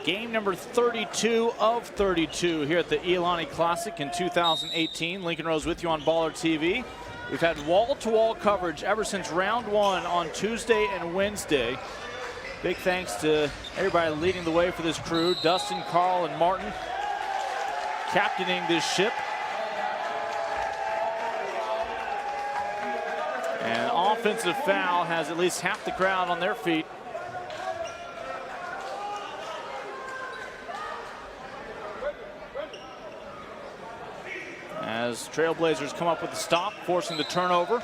Game number 32 of 32 here at the Iolani Classic in 2018. Lincoln Rose with you on BallerTV. We've had wall-to-wall coverage ever since round one on Tuesday and Wednesday. Big thanks to everybody leading the way for this crew. Dustin, Carl, and Martin captaining this ship. An offensive foul has at least half the crowd on their feet. As Trailblazers come up with the stop, forcing the turnover.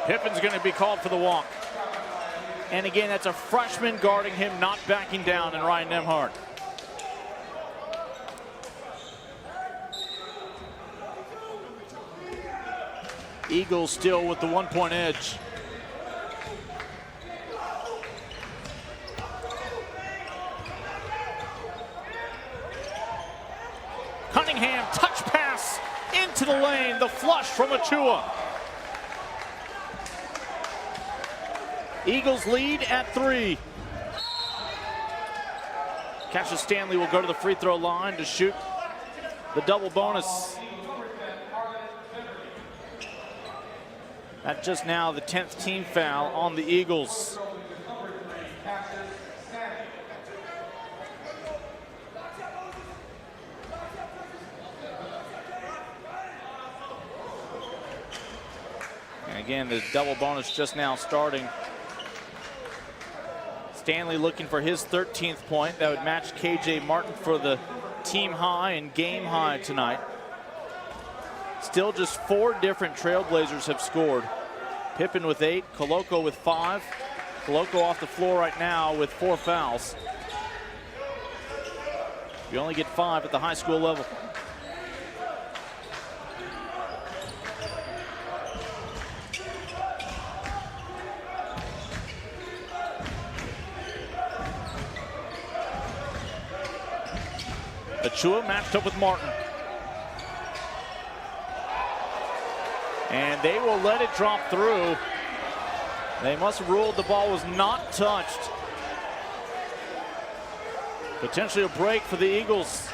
Pippen's going to be called for the walk. And again, that's a freshman guarding him, not backing down, and Ryan Nembhard. Eagles still with the 1-point edge. Cunningham, touch pass into the lane, the flush from Achiuwa. Eagles lead at 3. Cassius Stanley will go to the free throw line to shoot the double bonus. That's just now the 10th team foul on the Eagles. And again, the double bonus just now starting. Stanley looking for his 13th point. That would match Kenyon Martin for the team high and game high tonight. Still just 4 different Trailblazers have scored. Pippen with 8, Koloko with 5. Koloko off the floor right now with 4 fouls. You only get 5 at the high school level. Achiuwa matched up with Martin. And they will let it drop through. They must have ruled the ball was not touched. Potentially a break for the Eagles.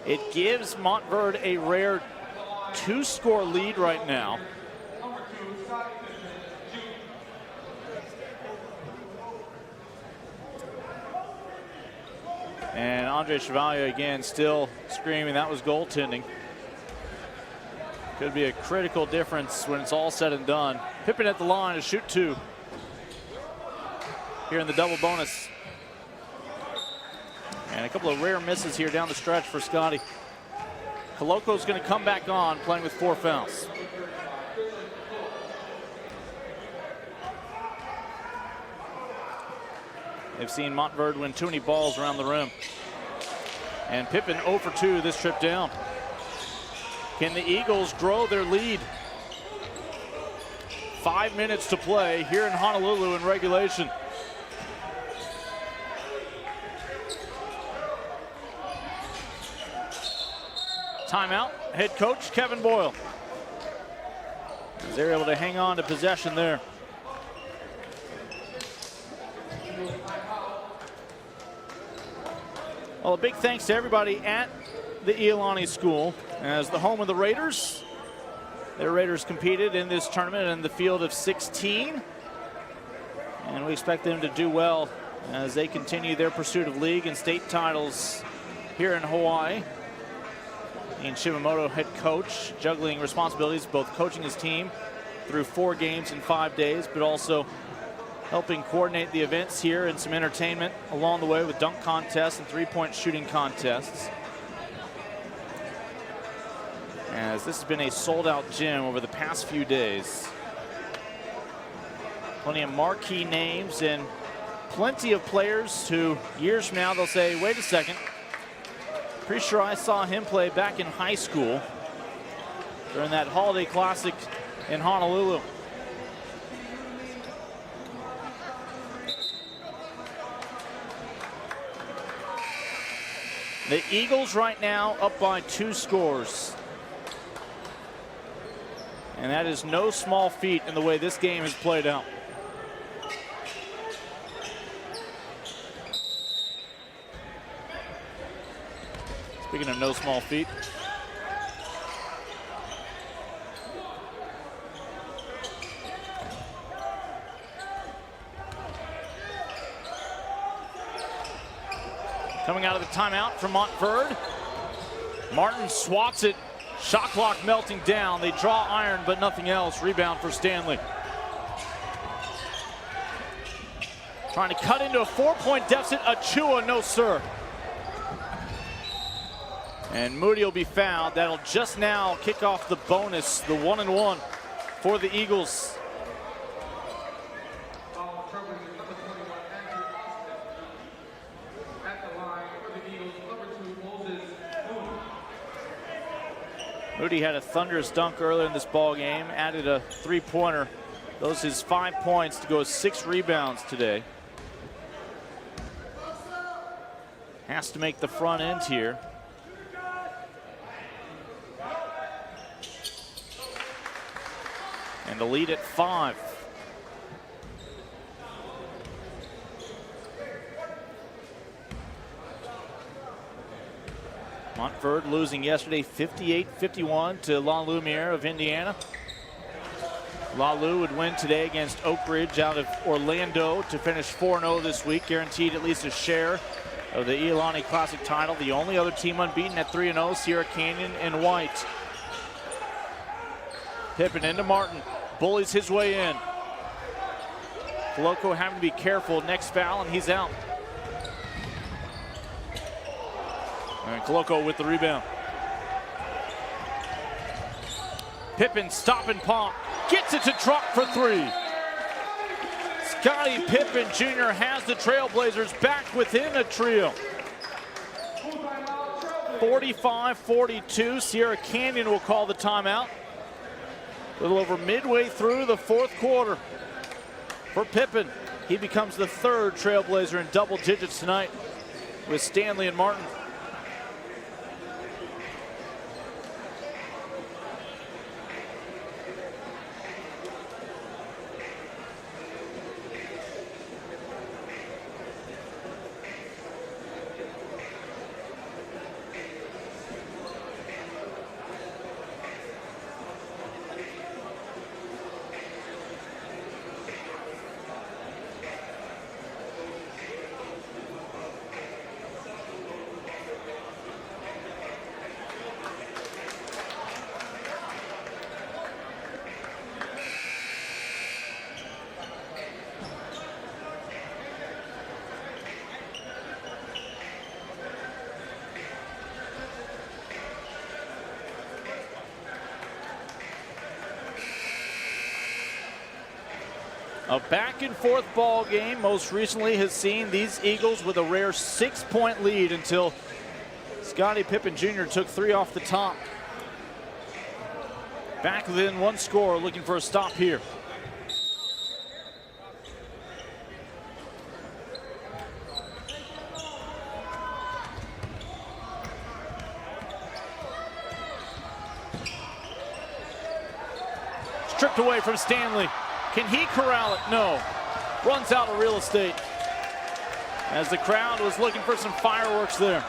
It gives Montverde a rare 2-score lead right now. And Andre Chevalier again still screaming that was goaltending. Could be a critical difference when it's all said and done. Pippen at the line to shoot 2 here in the double bonus. And a couple of rare misses here down the stretch for Scotty. Koloko's going to come back on, playing with 4 fouls. They've seen Montverde win too many balls around the rim. And Pippen 0 for 2 this trip down. Can the Eagles grow their lead? 5 minutes to play here in Honolulu in regulation. Timeout, head coach Kevin Boyle. They're able to hang on to possession there. Well, a big thanks to everybody at the Iolani School as the home of the Raiders. The Raiders competed in this tournament in the field of 16. And we expect them to do well as they continue their pursuit of league and state titles here in Hawaii. Ian Shimamoto, head coach, juggling responsibilities, both coaching his team through 4 games in 5 days, but also helping coordinate the events here and some entertainment along the way with dunk contests and 3-point shooting contests. As this has been a sold-out gym over the past few days. Plenty of marquee names and plenty of players who years from now they'll say, wait a second, pretty sure I saw him play back in high school during that Holiday Classic in Honolulu. The Eagles right now up by 2 scores. And that is no small feat in the way this game has played out. Speaking of no small feat. Coming out of the timeout from Montverde. Martin swats it. Shot clock melting down. They draw iron, but nothing else. Rebound for Stanley. Trying to cut into a 4-point deficit. Achiuwa, no sir. And Moody will be fouled. That'll just now kick off the bonus, the 1-and-1 for the Eagles. Moody had a thunderous dunk earlier in this ball game, added a 3-pointer. Those his 5 points to go 6 rebounds today. Has to make the front end here. And the lead at 5. Montverde losing yesterday 58-51 to La Lumiere of Indiana. La Lu would win today against Oak Ridge out of Orlando to finish 4-0 this week, guaranteed at least a share of the Iolani Classic title. The only other team unbeaten at 3-0, Sierra Canyon and White. Pippen into Martin, bullies his way in. Koloko having to be careful, next foul and he's out. And Koloko with the rebound. Pippen stop and pump, gets it to drop for 3. Scotty Pippen Jr. has the Trailblazers back within a trio. 45-42, Sierra Canyon will call the timeout. A little over midway through the fourth quarter for Pippen. He becomes the third Trailblazer in double digits tonight with Stanley and Martin. A back and forth ball game most recently has seen these Eagles with a rare 6-point lead until Scotty Pippen Jr. took 3 off the top. Back within one score, looking for a stop here. Stripped away from Stanley. Can he corral it? No. Runs out of real estate as the crowd was looking for some fireworks there.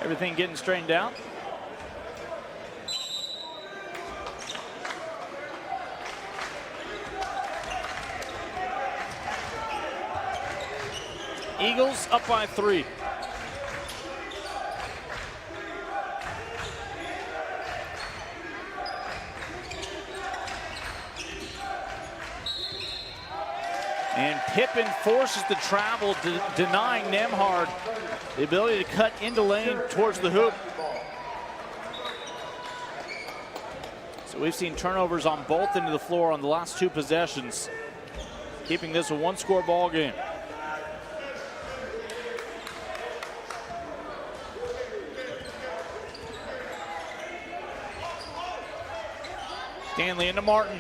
Everything getting straightened out. Eagles up by 3. And Pippen forces the travel, denying Nembhard the ability to cut into lane towards the hoop. So we've seen turnovers on both ends of the floor on the last 2 possessions, keeping this a 1-score ball game. Stanley into Martin.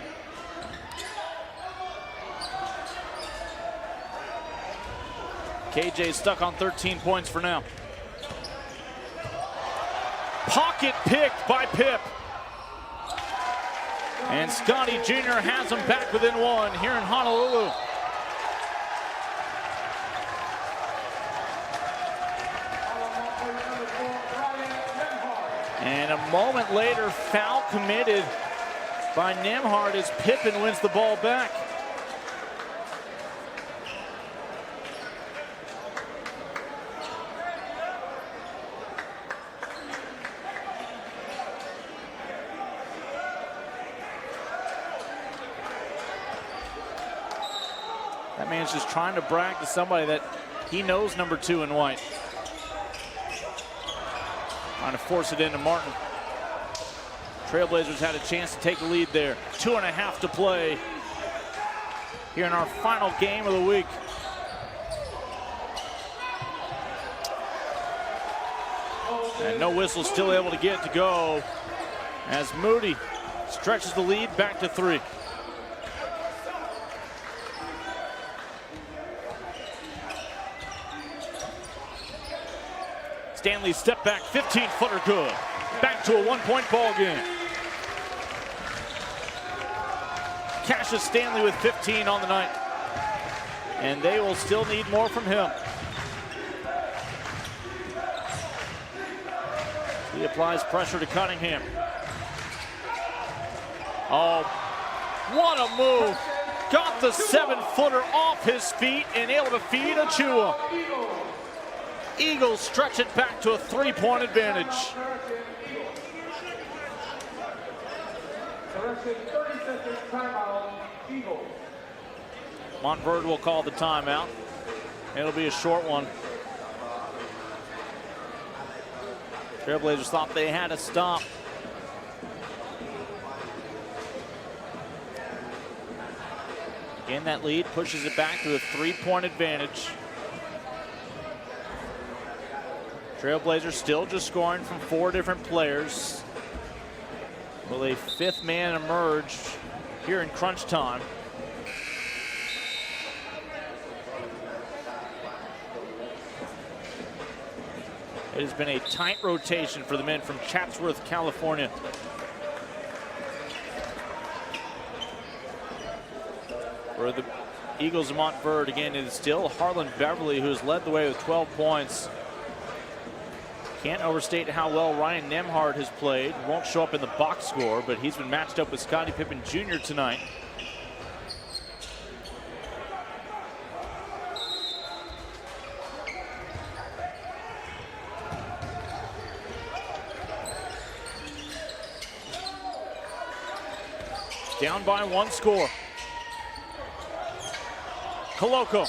KJ stuck on 13 points for now. Pocket picked by Pip. And Scotty Jr. has him back within 1 here in Honolulu. And a moment later, foul committed by Nembhard as Pippen wins the ball back. That man's just trying to brag to somebody that he knows number 2 in white. Trying to force it into Martin. Trailblazers had a chance to take the lead there. 2.5 to play here in our final game of the week. And no whistle, still able to get it to go as Moody stretches the lead back to 3. Stanley step back, 15-footer good. Back to a 1-point ball game. Cassius Stanley with 15 on the night. And they will still need more from him. He applies pressure to Cunningham. Oh, what a move. Got the 7-footer off his feet and able to feed Achiuwa. Eagles stretch it back to a 3-point advantage. Montverde will call the timeout. It'll be a short one. Trailblazers thought they had a stop. Again, that lead pushes it back to a 3-point advantage. Trailblazers still just scoring from 4 different players. Will a 5th man emerge here in crunch time? It has been a tight rotation for the men from Chatsworth, California. For the Eagles of Montverde, again, it is still Harlond Beverly who has led the way with 12 points. Can't overstate how well Ryan Nembhard has played. Won't show up in the box score, but he's been matched up with Scotty Pippen Jr. tonight. Down by 1 score. Koloko.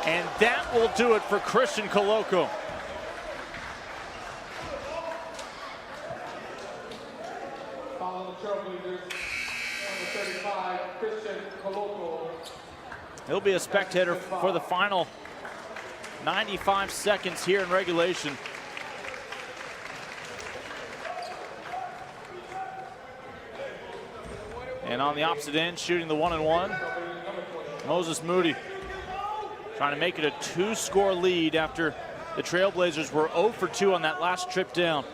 And that will do it for Christian Koloko. Following the Trailblazers, number 35, Christian Koloko. He'll be a spectator for the final 95 seconds here in regulation. And on the opposite end, shooting the 1-and-1, Moses Moody. Trying to make it a 2-score lead after the Trailblazers were 0 for 2 on that last trip down.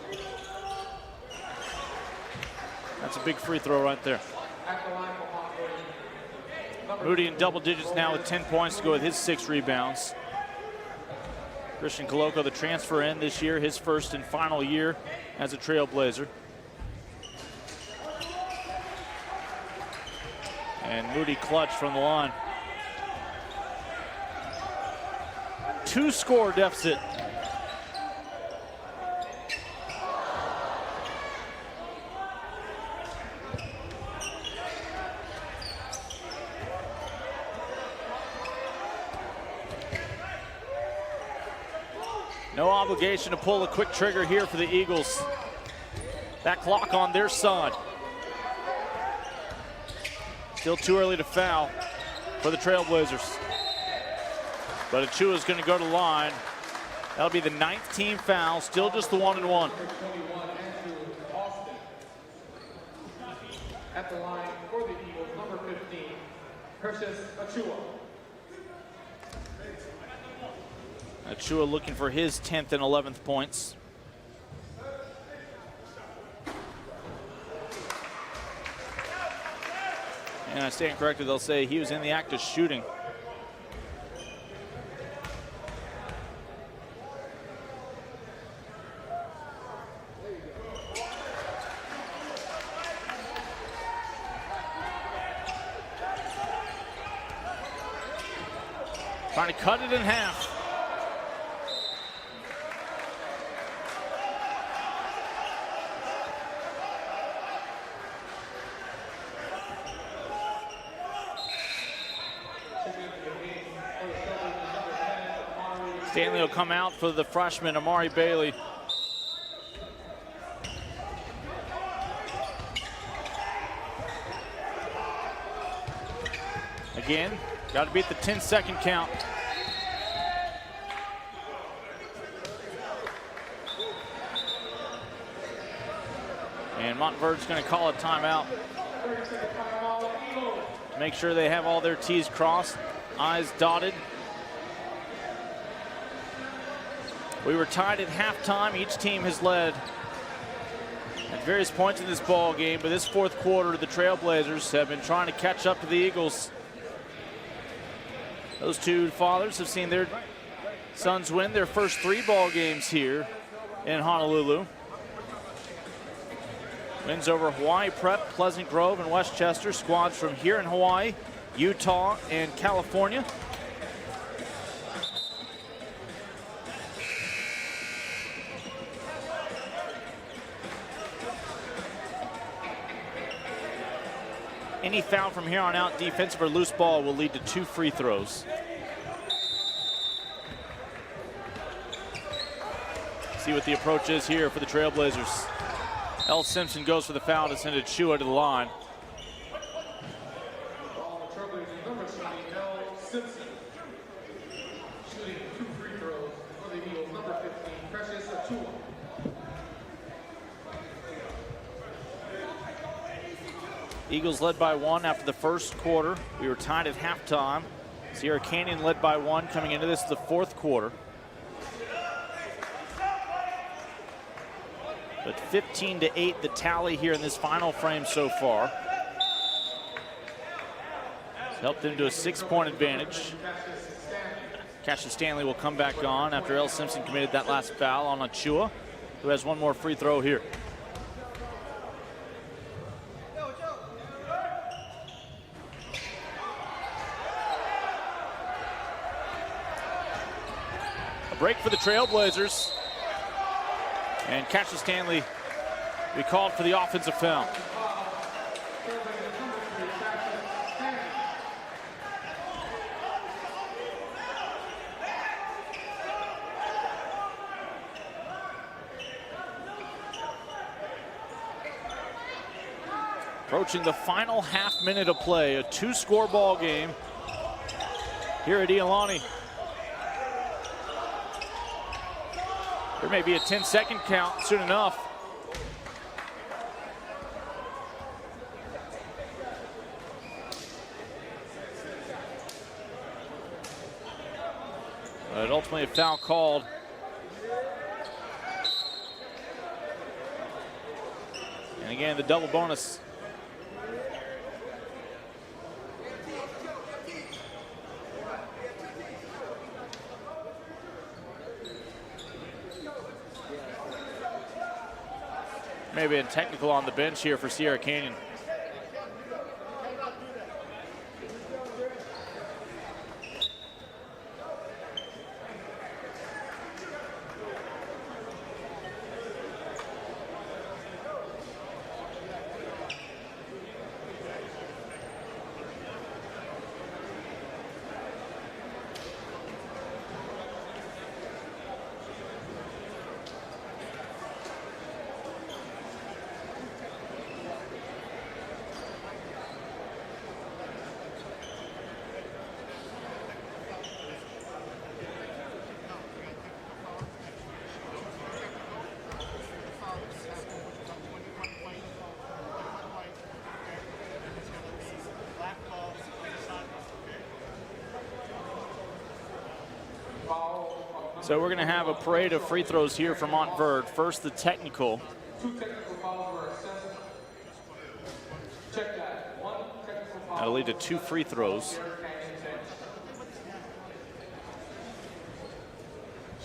That's a big free throw right there. Moody in double digits now with 10 points to go with his 6 rebounds. Christian Koloko, the transfer in this year, his first and final year as a Trailblazer. And Moody clutch from the line. 2-score deficit. No obligation to pull a quick trigger here for the Eagles. That clock on their side. Still too early to foul for the Trailblazers. But Achiuwa is going to go to the line. That'll be the 9th team foul, still just the 1-and-1. At the line for the Eagles, number 15, Cassius Achiuwa. Achiuwa looking for his 10th and 11th points. And I stand corrected, they'll say he was in the act of shooting. Trying to cut it in half. Stanley will come out for the freshman, Omar Payne. Again, got to beat the 10-second count. And Montverde's going to call a timeout. Make sure they have all their T's crossed, I's dotted. We were tied at halftime. Each team has led At various points in this ball game, but this fourth quarter, the Trailblazers have been trying to catch up to the Eagles. Those two fathers have seen their sons win their first 3 ball games here in Honolulu. Wins over Hawaii Prep, Pleasant Grove, and Westchester. Squads from here in Hawaii, Utah, and California. Any foul from here on out, defensive or loose ball, will lead to 2 free throws. See what the approach is here for the Trailblazers. L. Simpson goes for the foul to send Achiuwa to the line. Trailblazers number 20, L. Simpson. Shooting 2 free throws for the Eagles, number 15, Cassius Stanley. Eagles led by 1 after the first quarter. We were tied at halftime. Sierra Canyon led by 1 coming into this the fourth quarter. But 15-8 the tally here in this final frame so far. It's helped them to a 6-point advantage. Cassius Stanley will come back on after L. Simpson committed that last foul on Achiuwa, who has 1 more free throw here. Break for the Trailblazers. And Cassius Stanley, we called for the offensive foul. Approaching the final half minute of play, a 2-score ball game here at Iolani. There may be a 10-second count soon enough. But ultimately a foul called. And again, the double bonus. Maybe a technical on the bench here for Sierra Canyon. So we're going to have a parade of free throws here for Montverde. First, the technical. 2 technical fouls were assessed. Check that. 1 technical foul. That'll lead to 2 free throws.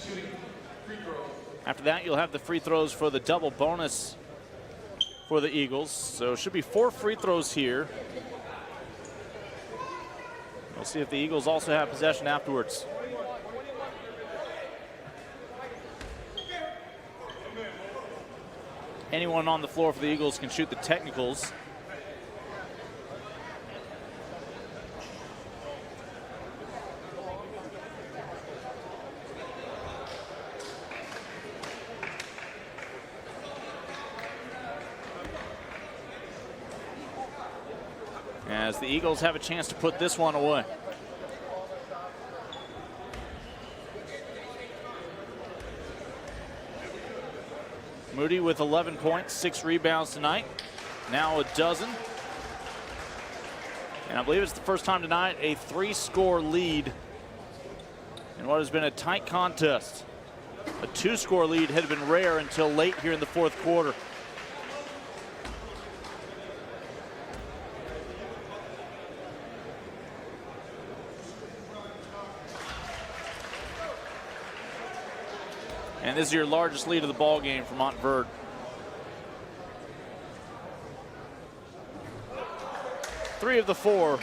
Shooting free throws. After that, you'll have the free throws for the double bonus for the Eagles. So it should be 4 free throws here. We'll see if the Eagles also have possession afterwards. Anyone on the floor for the Eagles can shoot the technicals. As the Eagles have a chance to put this one away. Moody with 11 points, 6 rebounds tonight. Now a dozen. And I believe it's the first time tonight a 3-score lead in what has been a tight contest. A 2-score lead had been rare until late here in the fourth quarter. And this is your largest lead of the ball game for Montverde. Three of the four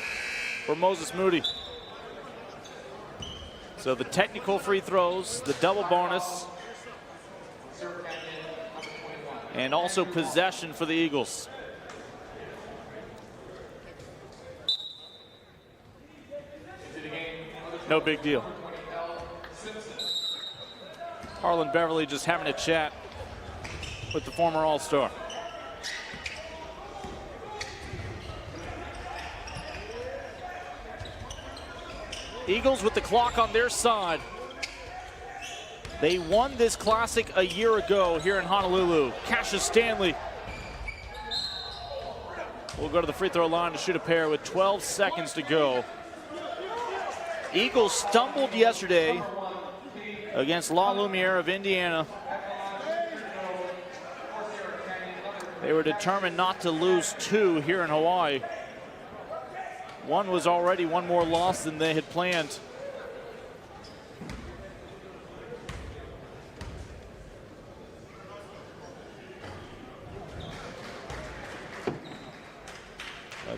for Moses Moody. So the technical free throws, the double bonus, and also possession for the Eagles. No big deal. Harlond Beverly just having a chat with the former All-Star. Eagles with the clock on their side. They won this classic a year ago here in Honolulu. Cassius Stanley will go to the free throw line to shoot a pair with 12 seconds to go. Eagles stumbled yesterday against La Lumiere of Indiana. They were determined not to lose two here in Hawaii. One was already one more loss than they had planned.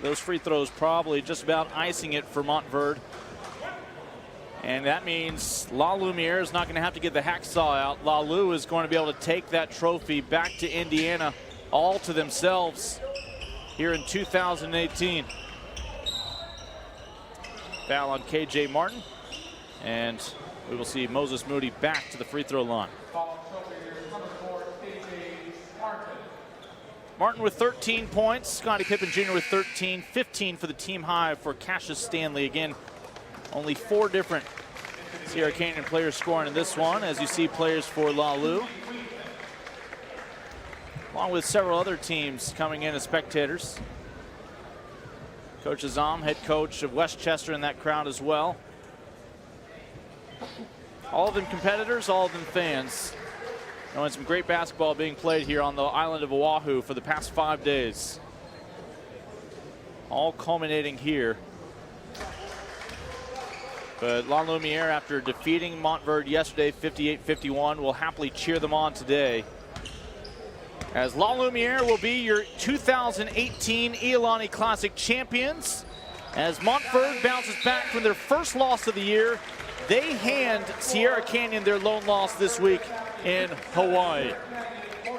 Those free throws probably just about icing it for Montverde. And that means La Lumiere is not going to have to get the hacksaw out. La Lu is going to be able to take that trophy back to Indiana all to themselves here in 2018. Foul on Cade Martin. And we will see Moses Moody back to the free throw line. Martin with 13 points. Scotty Pippen Jr. with 13. 15 for the team high for Cassius Stanley. Again, only 4 different Sierra Canyon players scoring in this one, as you see players for La Lu, along with several other teams coming in as spectators. Coach Azam, head coach of Westchester, in that crowd as well. All of them competitors, all of them fans. Knowing some great basketball being played here on the island of Oahu for the past 5 days. All culminating here. But La Lumiere, after defeating Montverde yesterday 58-51, will happily cheer them on today, as La Lumiere will be your 2018 Iolani Classic champions. As Montverde bounces back from their first loss of the year, they hand Sierra Canyon their lone loss this week in Hawaii.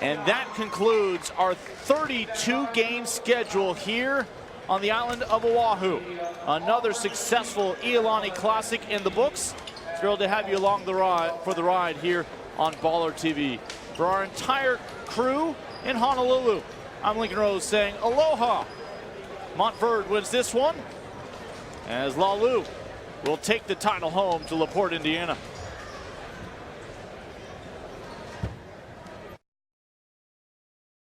And that concludes our 32-game schedule here on the island of Oahu. Another successful Iolani Classic in the books. Thrilled to have you along the ride for the ride here on BallerTV. For our entire crew in Honolulu, I'm Lincoln Rose saying aloha. Montverde wins this one, as La Lu will take the title home to LaPorte, Indiana.